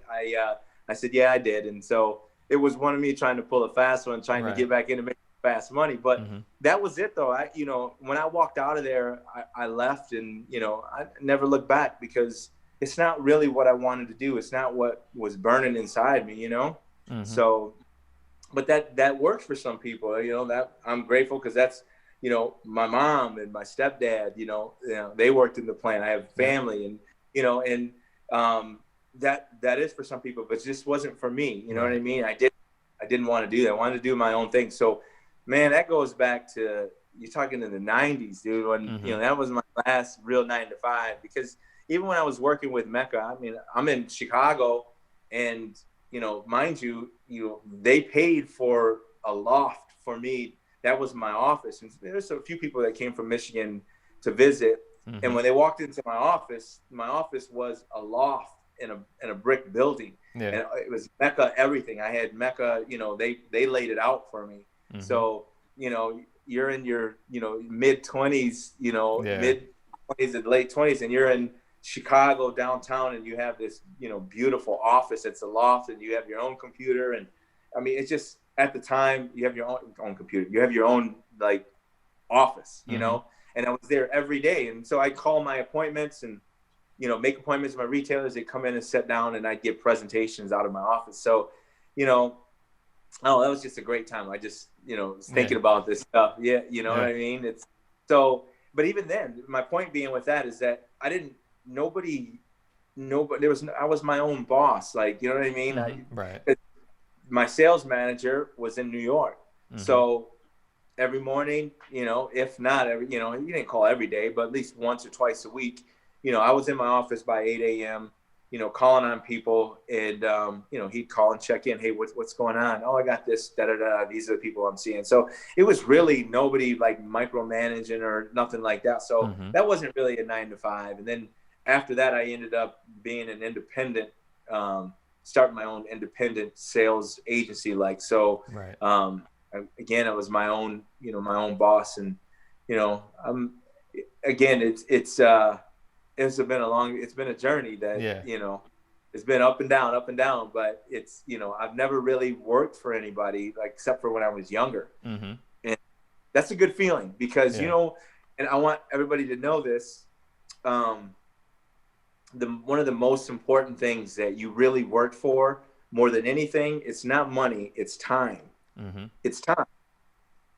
said, "Yeah, I did." And so it was one of me trying to pull a fast one, trying to get back in and make fast money. But that was it, though. You know, when I walked out of there, I left, and you know, I never looked back, because it's not really what I wanted to do. It's not what was burning inside me, you know? So, but that works for some people, you know, that I'm grateful, because that's, you know, my mom and my stepdad, you know, they worked in the plant. I have family, and, you know, and that is for some people, but it just wasn't for me. You know what I mean? I didn't want to do that. I wanted to do my own thing. So, man, that goes back to, you're talking in the 90s, dude, when, you know, that was my last real 9 to 5, because even when I was working with Mecca, I mean, I'm in Chicago, and, you know, mind you, they paid for a loft for me. That was my office. And there's a few people that came from Michigan to visit. And when they walked into my office was a loft in a brick building. And it was Mecca everything. I had Mecca, you know, they laid it out for me. So, you know, you're in your, you know, mid-20s, you know, mid-20s and late 20s, and you're in Chicago downtown, and you have this, you know, beautiful office. It's a loft, and you have your own computer. And I mean, it's just, at the time, you have your own computer, you have your own like office, you know, and I was there every day. And so I call my appointments, and, you know, make appointments with my retailers. They come in and sit down, and I give presentations out of my office. So, you know, that was just a great time. I just, you know, was thinking about this stuff. Yeah. You know what I mean? It's so, but even then, my point being with that is that nobody, I was my own boss. Like, you know what I mean? My sales manager was in New York. So every morning, you know, if not every, you know, you didn't call every day, but at least once or twice a week, you know, I was in my office by 8 a.m., you know, calling on people, and, you know, he'd call and check in. Hey, what's going on? Oh, I got this, these are the people I'm seeing. So it was really nobody like micromanaging or nothing like that. So that wasn't really a 9 to 5. And then after that, I ended up being an independent, starting my own independent sales agency. Like, so, again, I was my own, you know, my own boss. And, you know, again, it's been a journey that, you know, it's been up and down, but it's, you know, I've never really worked for anybody, like, except for when I was younger. And that's a good feeling, because, you know, and I want everybody to know this, one of the most important things that you really work for more than anything, it's not money, it's time. It's time.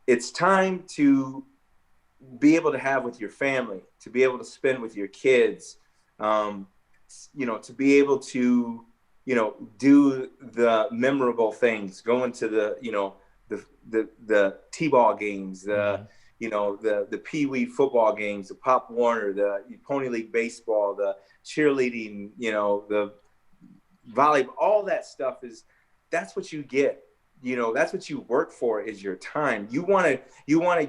It's time to be able to have with your family, to be able to spend with your kids, you know, to be able to, you know, do the memorable things, going to the, you know, the T-ball games, you know, the Pee Wee football games, the Pop Warner, the Pony League baseball, the cheerleading, you know, the volleyball, all that stuff that's what you get. You know, that's what you work for, is your time. You want to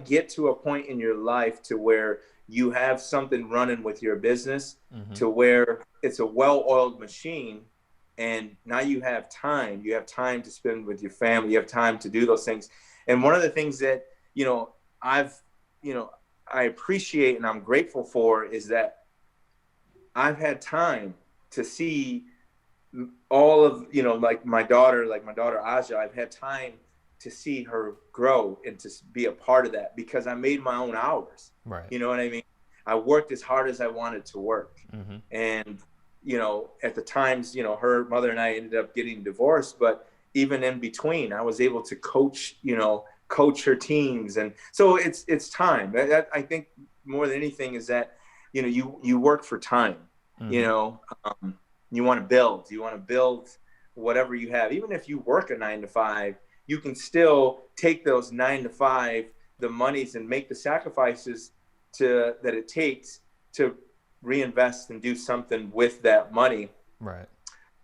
get to a point in your life to where you have something running with your business, to where it's a well-oiled machine, and now you have time. You have time to spend with your family. You have time to do those things. And one of the things that, you know, I appreciate and I'm grateful for is that I've had time to see all of, you know, like my daughter Aja, I've had time to see her grow and to be a part of that, because I made my own hours. You know what I mean? I worked as hard as I wanted to work. And, you know, at the times, you know, her mother and I ended up getting divorced, but even in between, I was able to coach her teams. And so it's time. I think more than anything is that, you know, you work for time, you know, you want to build whatever you have. Even if you work a 9 to 5, you can still take those 9 to 5, the monies, and make the sacrifices that it takes to reinvest and do something with that money.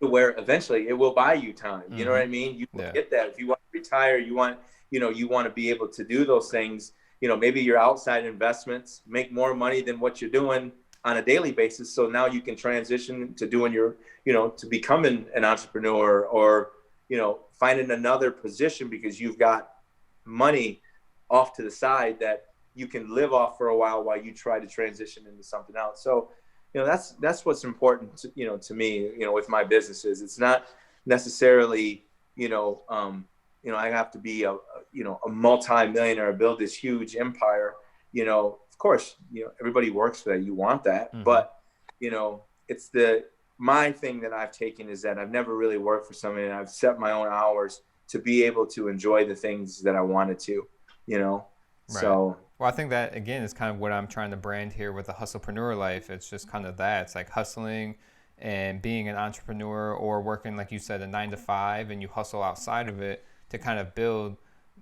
To where eventually it will buy you time. You know what I mean? You will get that. If you want to retire, you want to be able to do those things. maybe your outside investments make more money than what you're doing on a daily basis. So now you can transition to doing to becoming an entrepreneur, or, finding another position because you've got money off to the side that you can live off for a while you try to transition into something else. So, that's what's important to me, with my businesses. It's not necessarily, I have to be a multi-millionaire, build this huge empire. Of course, everybody works for that. You want that, mm-hmm. But, it's my thing that I've taken is that I've never really worked for somebody, and I've set my own hours to be able to enjoy the things that I wanted to, Right. So. Well, I think that, again, is kind of what I'm trying to brand here with the Hustlepreneur Life. It's just kind of that. It's like hustling and being an entrepreneur, or working, like you said, a 9-to-5, and you hustle outside of it to kind of build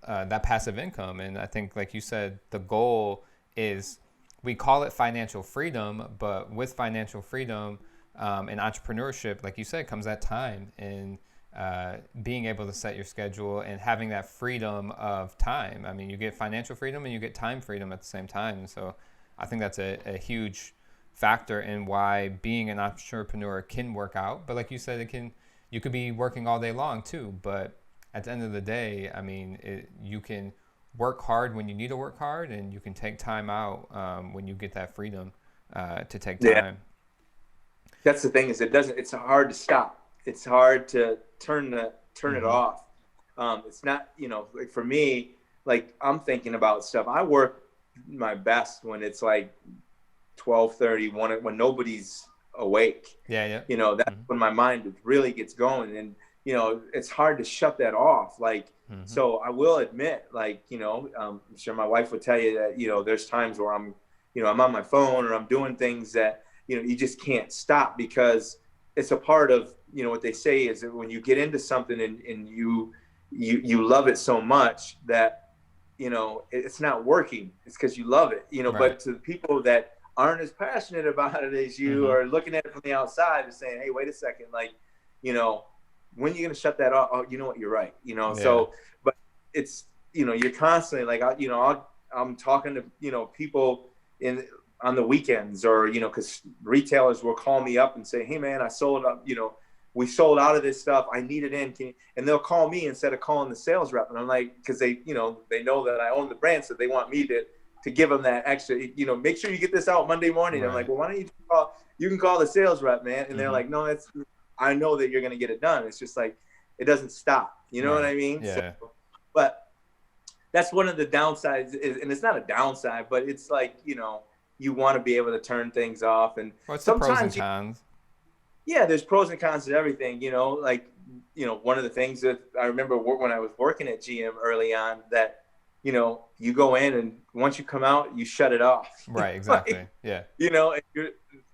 that passive income. And I think, like you said, the goal is, we call it financial freedom, but with financial freedom and entrepreneurship, like you said, comes that time, and being able to set your schedule and having that freedom of time. I mean, you get financial freedom and you get time freedom at the same time. So I think that's a huge factor in why being an entrepreneur can work out. But like you said, you could be working all day long too. But at the end of the day, I mean, you can work hard when you need to work hard, and you can take time out when you get that freedom to take time. Yeah. That's the thing, is it's hard to stop. It's hard to turn mm-hmm. it off. It's not, like for me, like I'm thinking about stuff. I work my best when it's like 12:30, 1, when nobody's awake. Yeah. That's mm-hmm. when my mind really gets going, and it's hard to shut that off. Like, mm-hmm. So I will admit, like, I'm sure my wife would tell you that, there's times where I'm on my phone, or I'm doing things that, you just can't stop, because it's a part of, what they say is that when you get into something and you love it so much that, it's not working, it's because you love it, Right. But to the people that aren't as passionate about it as you, mm-hmm. are looking at it from the outside and saying, hey, wait a second, like, when are you going to shut that off? Oh, you know what, you're right. Yeah. So, but it's, you're constantly like, I'm talking to, people on the weekends, or, cause retailers will call me up and say, hey man, I sold up, we sold out of this stuff. I need it in. And they'll call me instead of calling the sales rep. And I'm like, cause they know that I own the brand. So they want me to give them that extra, make sure you get this out Monday morning. Right. I'm like, well, why don't you can call the sales rep, man. And mm-hmm. they're like, no, I know that you're going to get it done. It's just like, it doesn't stop. You know Right. what I mean? Yeah. So, but that's one of the downsides, and it's not a downside, but it's like, you want to be able to turn things off. And what's the pros and cons? Yeah, there's pros and cons to everything, like, one of the things that I remember when I was working at GM early on, that, you go in and once you come out, you shut it off. Right. Exactly. Like, yeah.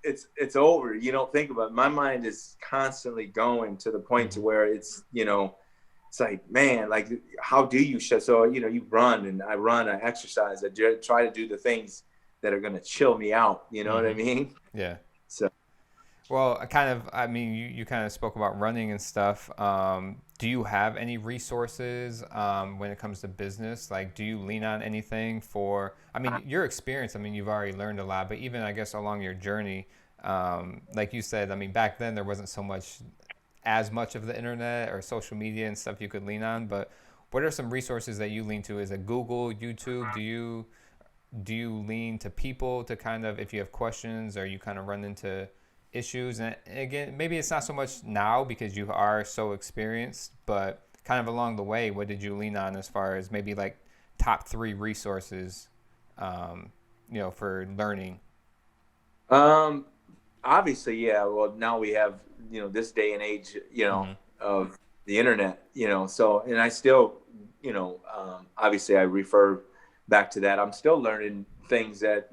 It's over. You don't think about it. My mind is constantly going to the point mm-hmm. to where it's, it's like, man, like, how do you shut? So, you run, and I exercise, I try to do the things that are going to chill me out. You know mm-hmm. what I mean? Yeah. So. Well, you kind of spoke about running and stuff. Do you have any resources when it comes to business? Like, do you lean on anything for, your experience? You've already learned a lot, but even, I guess, along your journey, like you said, back then there wasn't as much of the internet or social media and stuff you could lean on. But what are some resources that you lean to? Is it Google, YouTube? Do you lean to people to kind of, if you have questions or you kind of run into issues? And again, maybe it's not so much now because you are so experienced, but kind of along the way, what did you lean on as far as maybe like top 3 resources, for learning? Obviously, yeah. Well, now we have, this day and age, mm-hmm. of the internet, so, and I still, obviously I refer back to that. I'm still learning things that,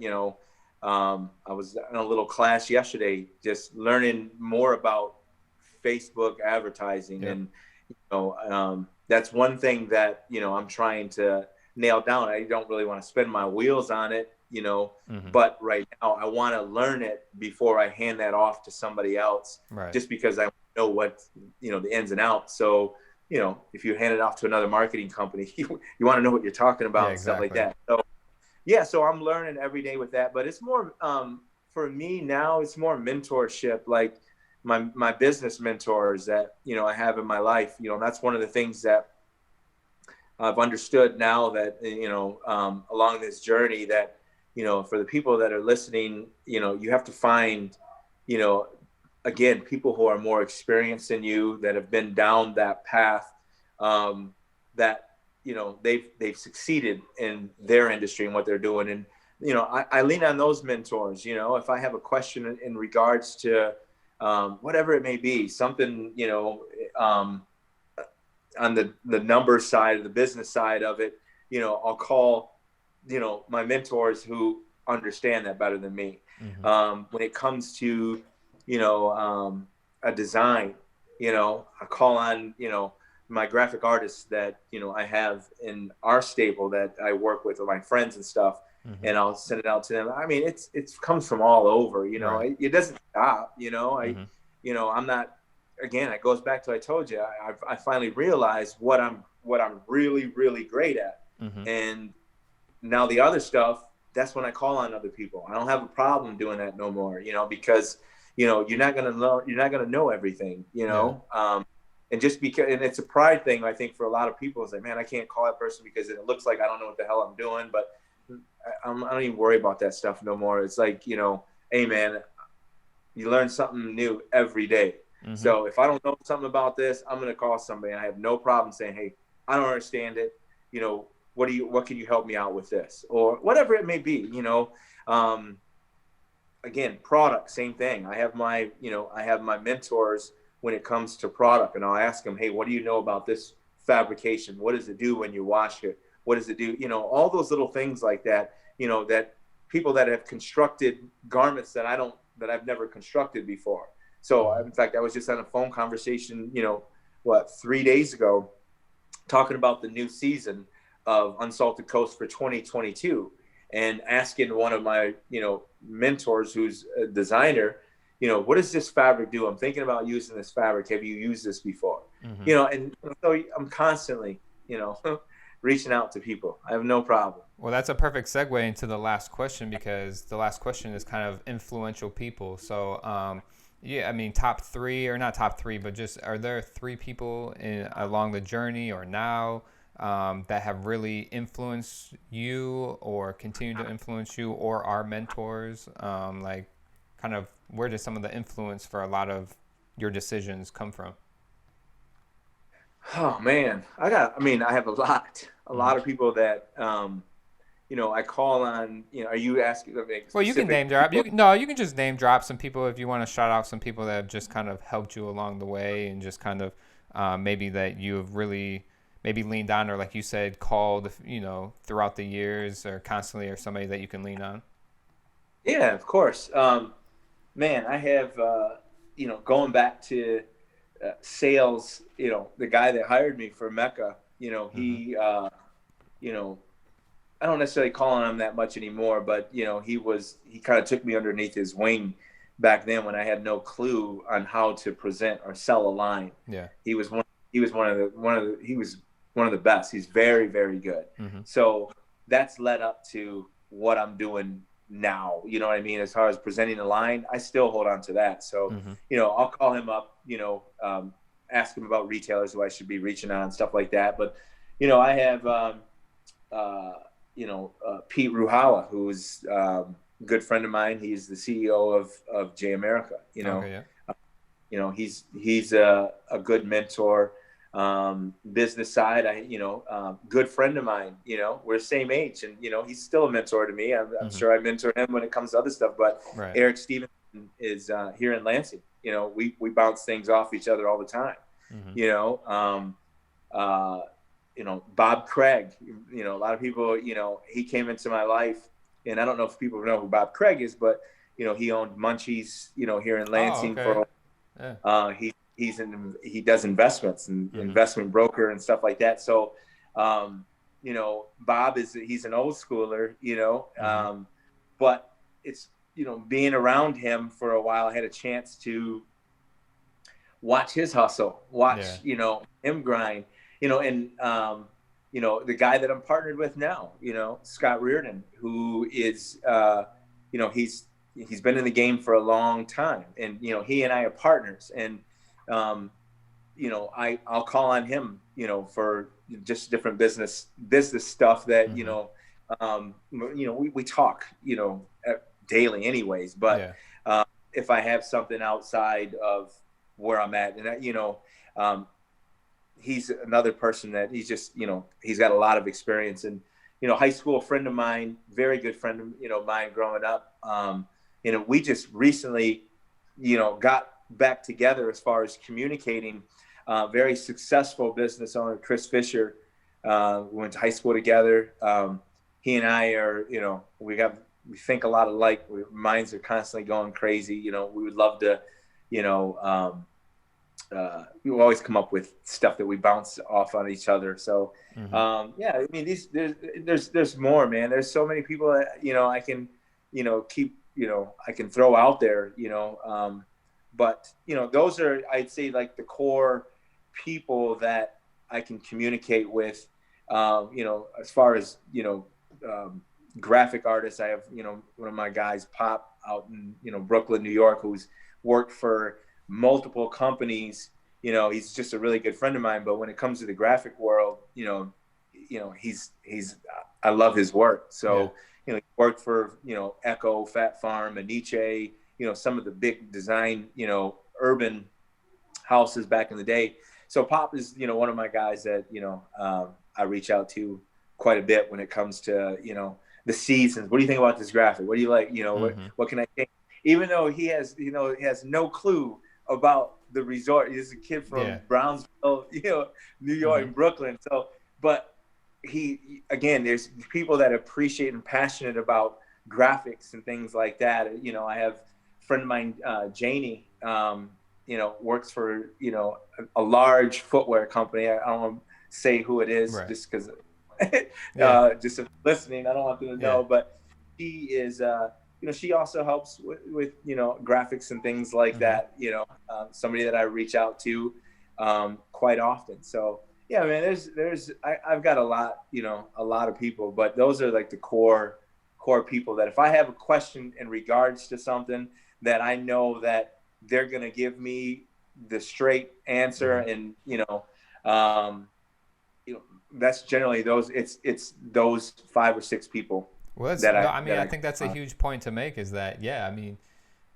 I was in a little class yesterday, just learning more about Facebook advertising. Yep. And, that's one thing that, I'm trying to nail down. I don't really want to spin my wheels on it, mm-hmm. but right now I want to learn it before I hand that off to somebody else, right. Just because I know what, the ins and outs. So, if you hand it off to another marketing company, you want to know what you're talking about, yeah, and exactly. Stuff like that. So, yeah, so I'm learning every day with that, but it's more, for me now, it's more mentorship, like my business mentors that, I have in my life. That's one of the things that I've understood now that, along this journey that, for the people that are listening, you have to find, again, people who are more experienced than you, that have been down that path, that, they've succeeded in their industry and what they're doing. And, I lean on those mentors. If I have a question in regards to, whatever it may be, something, on the numbers side, the business side of it, I'll call, my mentors who understand that better than me. When it comes to, a design, I call on, my graphic artists that, I have in our stable that I work with my friends and stuff, and I'll send it out to them. I mean, it comes from all over, Right. it doesn't stop, I'm not, again, it goes back to, I told you, I finally realized what I'm really, really great at. And now the other stuff, that's when I call on other people. I don't have a problem doing that no more, because, you're not going to know everything, and just because, and it's a pride thing, I think, for a lot of people. It's like, man, I can't call that person because it looks like I don't know what the hell I'm doing, but I don't even worry about that stuff no more. It's like, hey man, you learn something new every day. So if I don't know something about this, I'm going to call somebody. I have no problem saying, hey, I don't understand it. What can you help me out with this, or whatever it may be, again, product, same thing. I have my mentors when it comes to product, and I'll ask them, hey, what do you know about this fabrication? What does it do when you wash it? What does it do? All those little things like that, that people that have constructed garments that I've never constructed before. So in fact, I was just on a phone conversation, 3 days ago, talking about the new season of Unsalted Coast for 2022, and asking one of my, mentors who's a designer, what does this fabric do? I'm thinking about using this fabric. Have you used this before? And so I'm constantly, reaching out to people. I have no problem. Well, that's a perfect segue into the last question, because the last question is kind of influential people. So, yeah, I mean, top three, or not top three, but just, are there three people along the journey or now that have really influenced you or continue to influence you, or are mentors? Like, kind of, where does some of the influence for a lot of your decisions come from? Oh man, I have a lot of people that, I call on. Are you asking? Well, you can name drop. You can just name drop some people if you want to shout out some people that have just kind of helped you along the way, and just kind of maybe that you have really maybe leaned on, or like you said, called, throughout the years, or constantly, or somebody that you can lean on. Yeah, of course. Man, I have, going back to sales, the guy that hired me for Mecca, he, I don't necessarily call on him that much anymore, but, he kind of took me underneath his wing back then when I had no clue on how to present or sell a line. Yeah. He was one of the best. He's very, very good. So that's led up to what I'm doing now. You know what I mean? As far as presenting a line, I still hold on to that. So, I'll call him up, ask him about retailers who I should be reaching on and stuff like that. But, I have, Pete Ruhala, who's a good friend of mine. He's the CEO of J America. Okay, yeah. He's a good mentor. Business side, good friend of mine. We're the same age, and he's still a mentor to me. I'm sure I mentor him when it comes to other stuff. But Right. Eric Stevenson is here in Lansing. We bounce things off each other all the time. Bob Craig, a lot of people, he came into my life, and I don't know if people know who Bob Craig is, but, he owned Munchies, here in Lansing. Oh, okay. He does investments and investment broker and stuff like that. So, Bob he's an old schooler, but it's, being around him for a while, I had a chance to watch his hustle, him grind, and the guy that I'm partnered with now, Scott Reardon, who is, he's been in the game for a long time, and, he and I are partners, and, I'll call on him, for just different business stuff that, we talk, daily anyways, but, if I have something outside of where I'm at, and he's another person that he's just, he's got a lot of experience, and, high school friend of mine, very good friend of, mine growing up. We just recently, got back together as far as communicating. Very successful business owner, Chris Fisher. We went to high school together. He and I are, we think a lot alike. Minds are constantly going crazy. We would love to, we always come up with stuff that we bounce off on each other. So, I mean, there's more, man. There's so many people that, I can, keep, I can throw out there, but, those are, I'd say, like the core people that I can communicate with, as far as, graphic artists. I have, one of my guys, Pop, out in, Brooklyn, New York, who's worked for multiple companies. He's just a really good friend of mine, but when it comes to the graphic world, he's I love his work. So, he worked for, Echo, Fat Farm, Aniche, some of the big design, urban houses back in the day. So Pop is, one of my guys that, I reach out to quite a bit when it comes to, the seasons. What do you think about this graphic? What do you like? What can I think? Even though he has, he has no clue about the resort. He's a kid from Brownsville, New York and Brooklyn. So, but there's people that appreciate and passionate about graphics and things like that. I have a friend of mine, Janie, works for, a large footwear company. I don't want to say who it is just because, just if listening, I don't want them to know, but she is, she also helps with graphics and things like that, somebody that I reach out to quite often. So, yeah, man, I've got a lot of people, but those are like the core people that if I have a question in regards to something that I know that they're going to give me the straight answer, and, that's generally it's those 5 or 6 people. Well, I think that's a huge point to make, is that, I mean,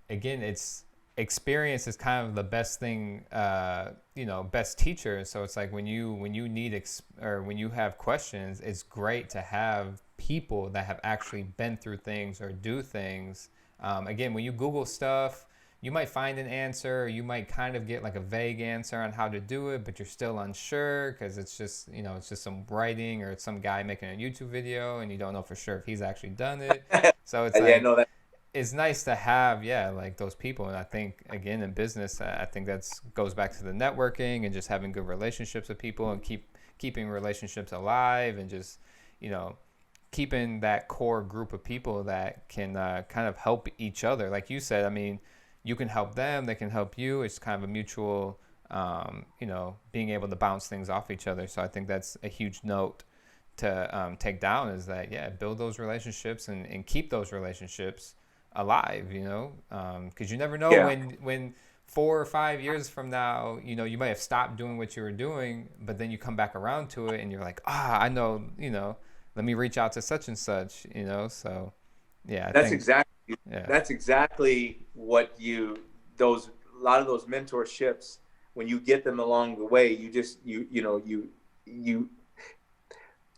again, it's experience is kind of the best thing, best teacher. So it's like when you need or when you have questions, it's great to have people that have actually been through things or do things. Again, when you Google stuff, you might find an answer, or you might kind of get like a vague answer on how to do it, but you're still unsure because it's just, it's just some writing or it's some guy making a YouTube video and you don't know for sure if he's actually done it. So it's it's nice to have, like those people. And I think, again, in business, I think goes back to the networking and just having good relationships with people and keeping relationships alive, and just, keeping that core group of people that can kind of help each other. Like you said, I mean, you can help them, they can help you. It's kind of a mutual, being able to bounce things off each other. So I think that's a huge note to take down, is that, build those relationships and keep those relationships alive, because you never know when 4 or 5 years from now, you might have stopped doing what you were doing, but then you come back around to it and you're like, I know, let me reach out to such and such, so that's exactly what a lot of those mentorships, when you get them along the way, you just, you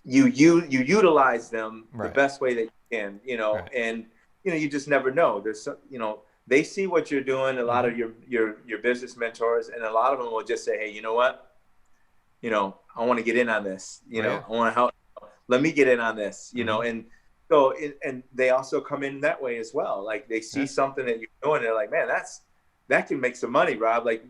utilize them the best way that you can, and, you just never know. There's, they see what you're doing, a lot of your business mentors, and a lot of them will just say, hey, you know what? I want to get in on this, I want to help. Let me get in on this, and so, and they also come in that way as well. Like they see something that you're doing, and they're like, man, that can make some money, Rob. Like,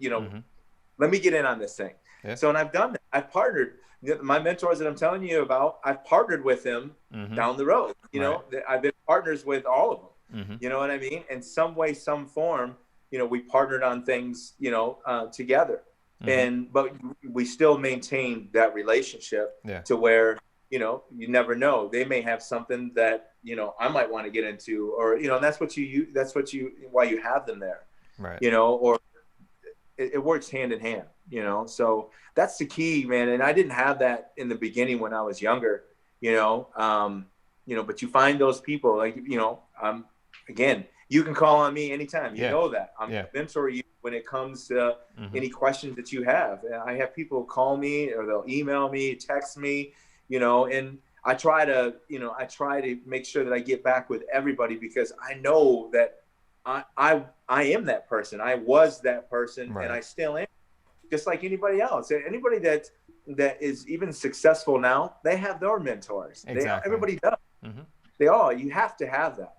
let me get in on this thing. Yeah. So, and I've done that. I've partnered. My mentors that I'm telling you about, I've partnered with them down the road. I've been partners with all of them. You know what I mean? In some way, some form, we partnered on things, together. but we still maintain that relationship to where, you know, you never know. They may have something that, you know, I might want to get into, or, you know, and that's why you have them there, right? You know, or it works hand in hand, you know? So that's the key, man. And I didn't have that in the beginning when I was younger, you know, but you find those people like, you know, again, you can call on me anytime. You know that I'm a mentor you when it comes to any questions that you have. I have people call me, or they'll email me, text me, you know, and I try to make sure that I get back with everybody, because I know that I am that person. I was that person, and I still am, just like anybody else. Anybody that is even successful now, they have their mentors. Exactly. Everybody does. You have to have that.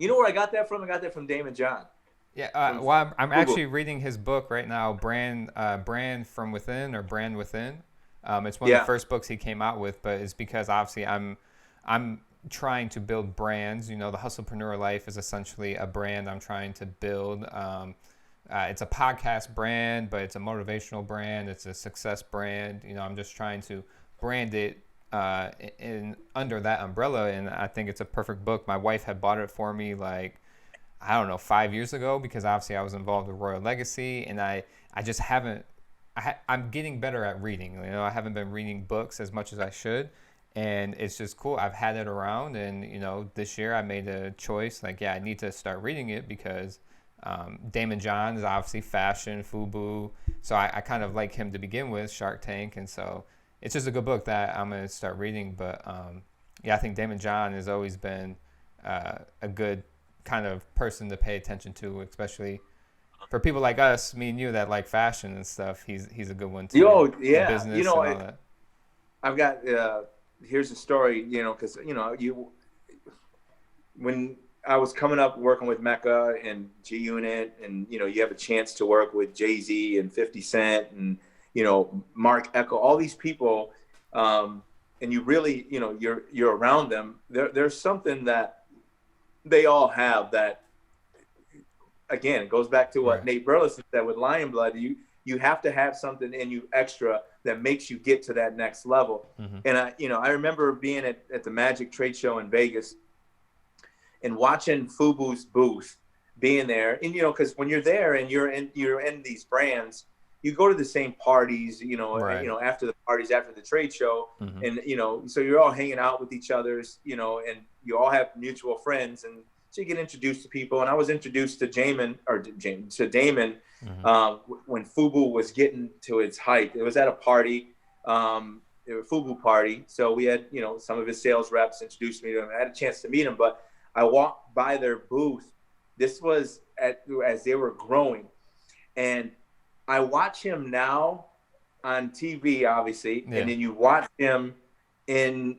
You know where I got that from? I got that from Daymond John. Yeah. Well, I'm actually reading his book right now, Brand from Within, or Brand Within. It's one of the first books he came out with, but it's because obviously I'm trying to build brands. You know, the Hustlepreneur Life is essentially a brand I'm trying to build. It's a podcast brand, but it's a motivational brand. It's a success brand. You know, I'm just trying to brand it under that umbrella, and I think it's a perfect book. My wife had bought it for me, like, I don't know, 5 years ago, because obviously I was involved with Royal Legacy, and I just haven't. I'm getting better at reading. You know, I haven't been reading books as much as I should, and it's just cool. I've had it around, and, you know, this year I made a choice, like, I need to start reading it, because Daymond John is obviously fashion, FUBU, so I kind of like him to begin with, Shark Tank, and so it's just a good book that I'm going to start reading. But I think Daymond John has always been a good kind of person to pay attention to, especially for people like us, me and you, that like fashion and stuff. He's a good one too. Business, you know, and all that. I've got here's a story, you know, because, you know, when I was coming up working with Mecca and G Unit, and, you know, you have a chance to work with Jay-Z and 50 Cent and, you know, Mark Echo, all these people, and you really, you know, you're around them. There's something that they all have that, again, it goes back to what Nate Burleson said with Lionblood. You have to have something in you extra that makes you get to that next level. And I remember being at the Magic Trade Show in Vegas and watching FUBU's booth, being there, and, you know, because when you're there and you're in these brands, you go to the same parties, you know, after the parties, after the trade show, and, you know, so you're all hanging out with each other's, you know, and you all have mutual friends, and so you get introduced to people. And I was introduced to Daymond when FUBU was getting to its height. It was at a party, a FUBU party. So we had, you know, some of his sales reps introduced me to him. I had a chance to meet him, but I walked by their booth. This was as they were growing, and I watch him now on TV, obviously, and then you watch him in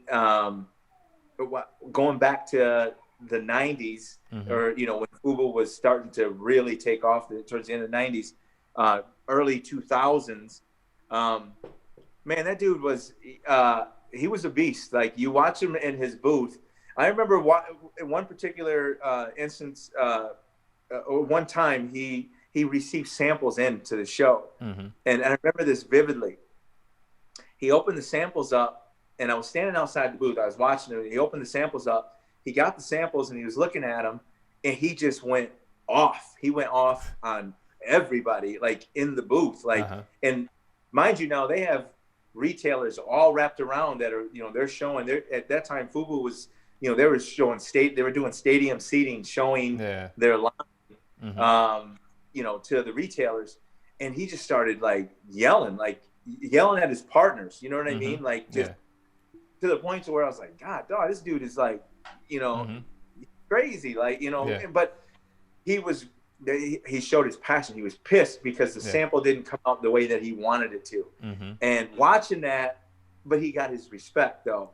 going back to the 90s, or, you know, when FUBU was starting to really take off towards the end of the 90s, early 2000s. Man, that dude was he was a beast. Like, you watch him in his booth. I remember in one particular instance, or one time he received samples into the show. And I remember this vividly. He opened the samples up, and I was standing outside the booth. I was watching him. He opened the samples up. He got the samples, and he was looking at them, and he just went off. He went off on everybody, like, in the booth. Like, and mind you, now they have retailers all wrapped around that are, you know, they're showing. At that time, FUBU was, you know, they were doing stadium seating, showing their line. You know, to the retailers, and he just started, like, yelling at his partners. You know what I mean? Like, just to the point to where I was like, God, dog, this dude is, like, you know, crazy. Like, you know, but he showed his passion. He was pissed because the sample didn't come out the way that he wanted it to. And watching that, but he got his respect though.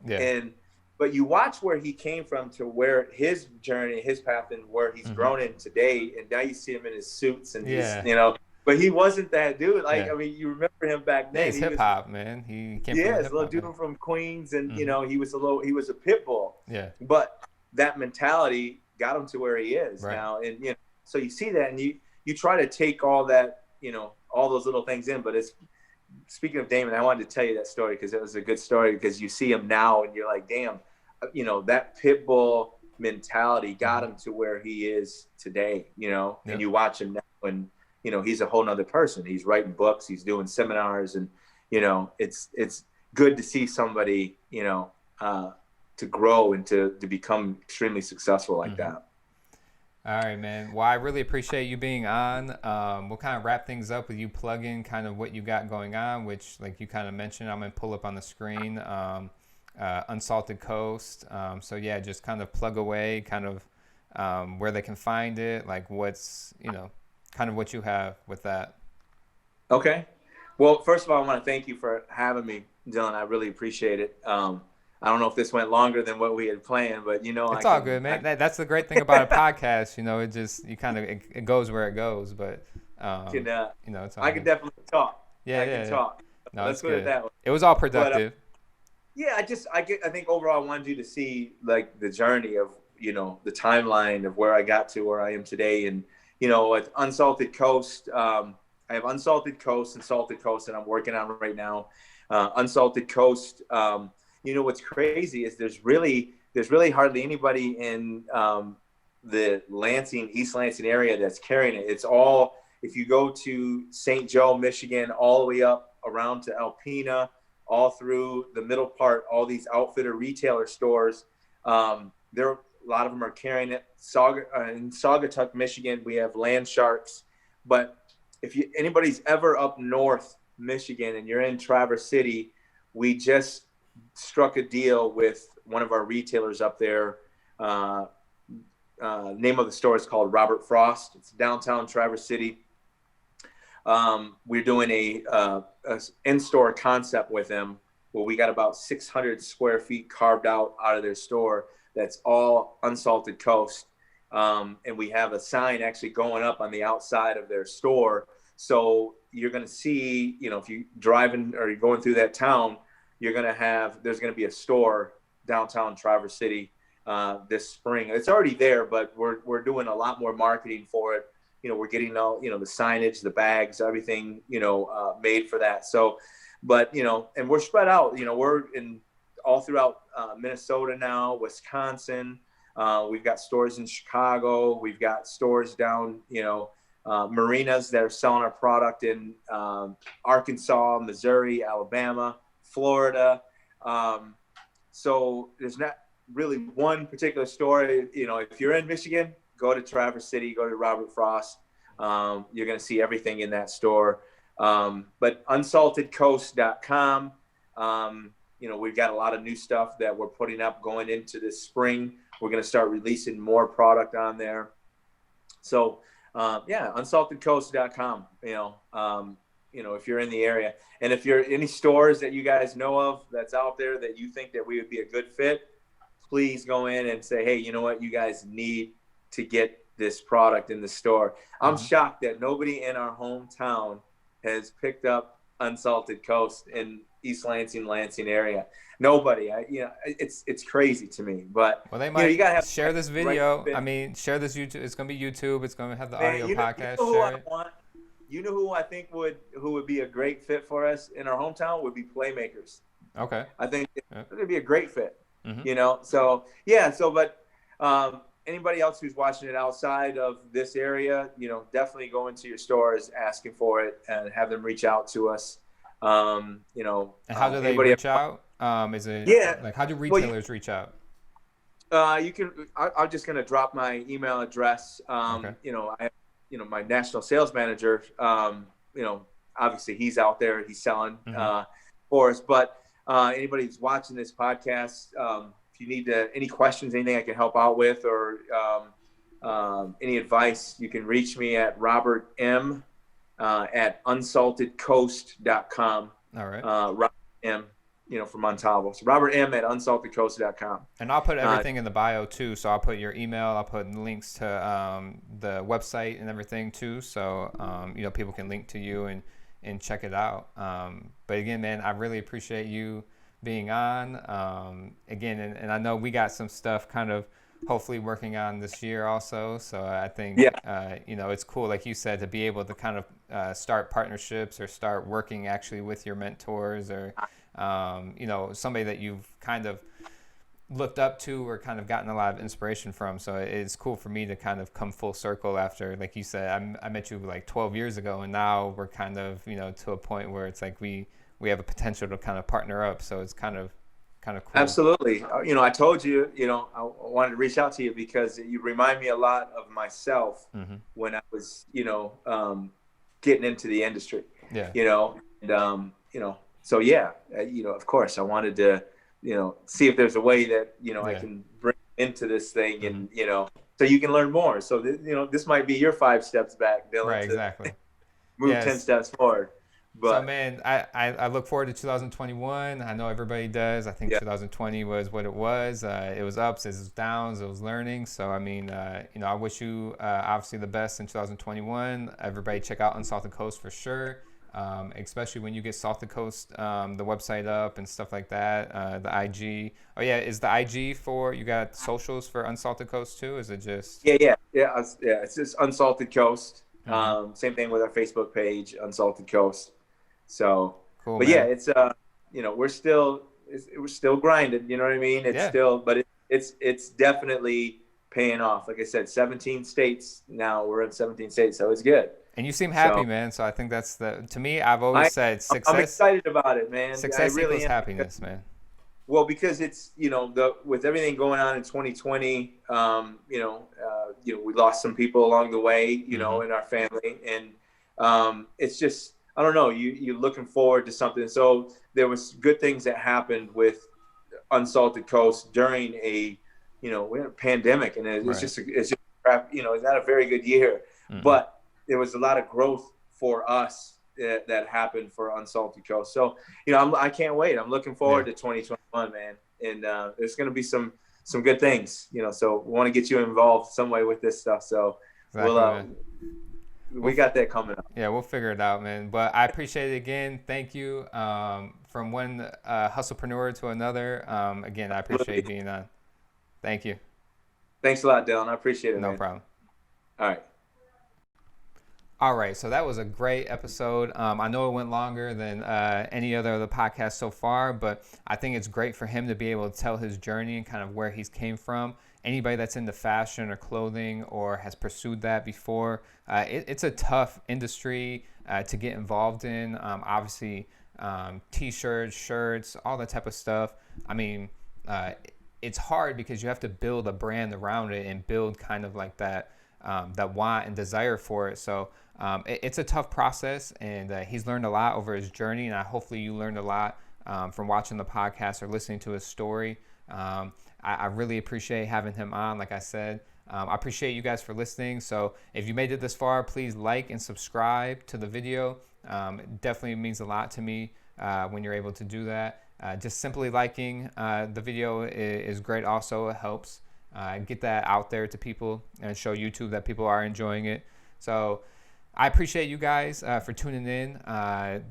But you watch where he came from to where his journey, his path, and where he's grown in today. And now you see him in his suits and he's, you know, but he wasn't that dude. Like, I mean, you remember him back then. He's hip hop, man. He came from hip-hop, little dude from Queens, and you know, he was a pit bull. But that mentality got him to where he is now. And, you know, so you see that, and you try to take all that, you know, all those little things in. But speaking of Daymond, I wanted to tell you that story because it was a good story, because you see him now and you're like, damn, that pit bull mentality got him to where he is today, and you watch him now and, he's a whole nother person. He's writing books, he's doing seminars, and, it's good to see somebody, to grow and to become extremely successful like that. All right, man. Well, I really appreciate you being on. We'll kind of wrap things up with you plugging kind of what you got going on, which, like you kind of mentioned, I'm going to pull up on the screen, Unsalted Coast. So, yeah, just kind of plug away kind of where they can find it, like what's, kind of what you have with that. Okay. Well, first of all, I want to thank you for having me, Dylan. I really appreciate it. I don't know if this went longer than what we had planned, but it's all good, man. That's the great thing about a podcast. It just it goes where it goes. But it's all I can definitely talk. I can talk. No, let's put it that way. It was all productive. But, I think overall I wanted you to see like the journey of the timeline of where I got to where I am today, and with Unsalted Coast. I have Unsalted Coast and Salted Coast that I'm working on right now. Unsalted Coast. What's crazy is there's really hardly anybody in the Lansing, East Lansing area that's carrying it. It's all, if you go to St. Joe, Michigan, all the way up around to Alpena, all through the middle part, all these outfitter retailer stores, a lot of them are carrying it. In Saugatuck, Michigan, we have Land Sharks. But if anybody's ever up north Michigan and you're in Traverse City, we just struck a deal with one of our retailers up there. Name of the store is called Robert Frost. It's downtown Traverse City. We're doing a in-store concept with them where we got about 600 square feet carved out of their store. That's all Unsalted Coast. And we have a sign actually going up on the outside of their store. So you're going to see, if you're driving or you're going through that town, there's going to be a store downtown Traverse City this spring. It's already there, but we're doing a lot more marketing for it. We're getting all, the signage, the bags, everything, made for that. So, but, and we're spread out, we're in all throughout Minnesota now, Wisconsin. We've got stores in Chicago. We've got stores down, marinas that are selling our product in Arkansas, Missouri, Alabama, Florida. So there's not really one particular store. If you're in Michigan, go to Traverse City, go to Robert Frost. You're going to see everything in that store. But unsaltedcoast.com, we've got a lot of new stuff that we're putting up going into this spring. We're going to start releasing more product on there. So, unsaltedcoast.com, if you're in the area. And if you're any stores that you guys know of that's out there that you think that we would be a good fit, please go in and say, hey, you know what? You guys need to get this product in the store. I'm shocked that nobody in our hometown has picked up Unsalted Coast in East Lansing area. Nobody. It's crazy to me. But well, they might you gotta share this video. Share this YouTube. It's gonna be YouTube. It's gonna have the audio podcast. Share it. You know who I think who would be a great fit for us in our hometown would be Playmakers. Okay. I think it would be a great fit. Mm-hmm. But anybody else who's watching it outside of this area, definitely go into your stores asking for it and have them reach out to us. And how do they reach out? Is it like how do retailers reach out? You can. I'm just gonna drop my email address. Okay. I have, my national sales manager. Obviously he's out there. He's selling for us. But anybody who's watching this podcast, if you need any questions, anything I can help out with, or any advice, you can reach me at robertm at unsaltedcoast.com. All right. Robert M, from Montalvo. So robertm at unsaltedcoast.com. And I'll put everything in the bio too. So I'll put your email. I'll put links to the website and everything too. So people can link to you and check it out. But again, man, I really appreciate you being on again. And I know we got some stuff kind of hopefully working on this year also. So I think, it's cool, like you said, to be able to kind of start partnerships or start working actually with your mentors or, somebody that you've kind of looked up to or kind of gotten a lot of inspiration from. So it's cool for me to kind of come full circle after, like you said, I met you like 12 years ago, and now we're kind of, to a point where it's like we have a potential to kind of partner up. So it's kind of cool. Absolutely. I told you, I wanted to reach out to you because you remind me a lot of myself when I was, getting into the industry. Yeah. So yeah, of course I wanted to, see if there's a way that, I can bring into this thing and, so you can learn more. So, this might be your 5 steps back, Dylan. Right, exactly. Move 10 steps forward. But, so, man, I look forward to 2021. I know everybody does. I think 2020 was what it was. It was ups, it was downs, it was learning. So, I mean, I wish you obviously the best in 2021. Everybody check out Unsalted Coast for sure. Especially when you get Salted Coast, the website up and stuff like that, the IG. Oh yeah, is the IG you got socials for Unsalted Coast too? Is it just? Yeah. It's just Unsalted Coast. Same thing with our Facebook page, Unsalted Coast. So, cool, but man. yeah, it's we're still grinding. You know what I mean? It's still, but it's definitely paying off. Like I said, 17 states now. We're in 17 states, so it's good. And you seem happy, man. So I think that's to me, I've always said success. I'm excited about it, man. Success equals happiness, man. Well, because it's, with everything going on in 2020, we lost some people along the way, in our family. And it's just, I don't know, you're looking forward to something. So there was good things that happened with Unsalted Coast during we had a pandemic, and it's just crap, it's not a very good year. But there was a lot of growth for us that happened for Unsalted Coast. So, I can't wait. I'm looking forward to 2021, man. And there's going to be some good things, so we want to get you involved some way with this stuff. So we got that coming up. Yeah, we'll figure it out, man. But I appreciate it again. Thank you. From one hustlepreneur to another. Again, I appreciate being on. Thank you. Thanks a lot, Dylan. I appreciate it, No man. problem. All right, so that was a great episode. I know it went longer than any other of the podcasts so far, but I think it's great for him to be able to tell his journey and kind of where he's came from. Anybody that's into fashion or clothing or has pursued that before, it's a tough industry to get involved in. Obviously, T-shirts, shirts, all that type of stuff. I mean, it's hard because you have to build a brand around it and build kind of like that want and desire for it. So it's a tough process, and he's learned a lot over his journey, and hopefully you learned a lot from watching the podcast or listening to his story. I really appreciate having him on. Like I said, I appreciate you guys for listening. So if you made it this far, please like and subscribe to the video. It definitely means a lot to me when you're able to do that. Just simply liking the video is great also. It helps get that out there to people and show YouTube that people are enjoying it. So I appreciate you guys for tuning in.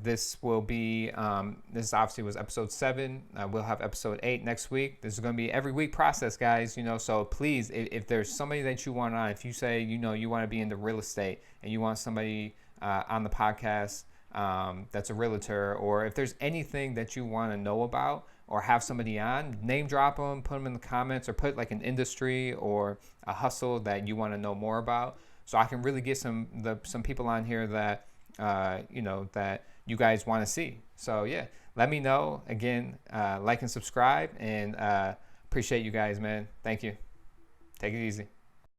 This will be, this obviously was episode 7. We'll have episode 8 next week. This is going to be every week process, guys, so please, if there's somebody that you want on, if you say, you want to be into real estate and you want somebody on the podcast that's a realtor, or if there's anything that you want to know about or have somebody on, name drop them, put them in the comments, or put like an industry or a hustle that you want to know more about, so I can really get some people on here that that you guys want to see. So yeah, let me know. Again, like and subscribe, and appreciate you guys, man. Thank you. Take it easy.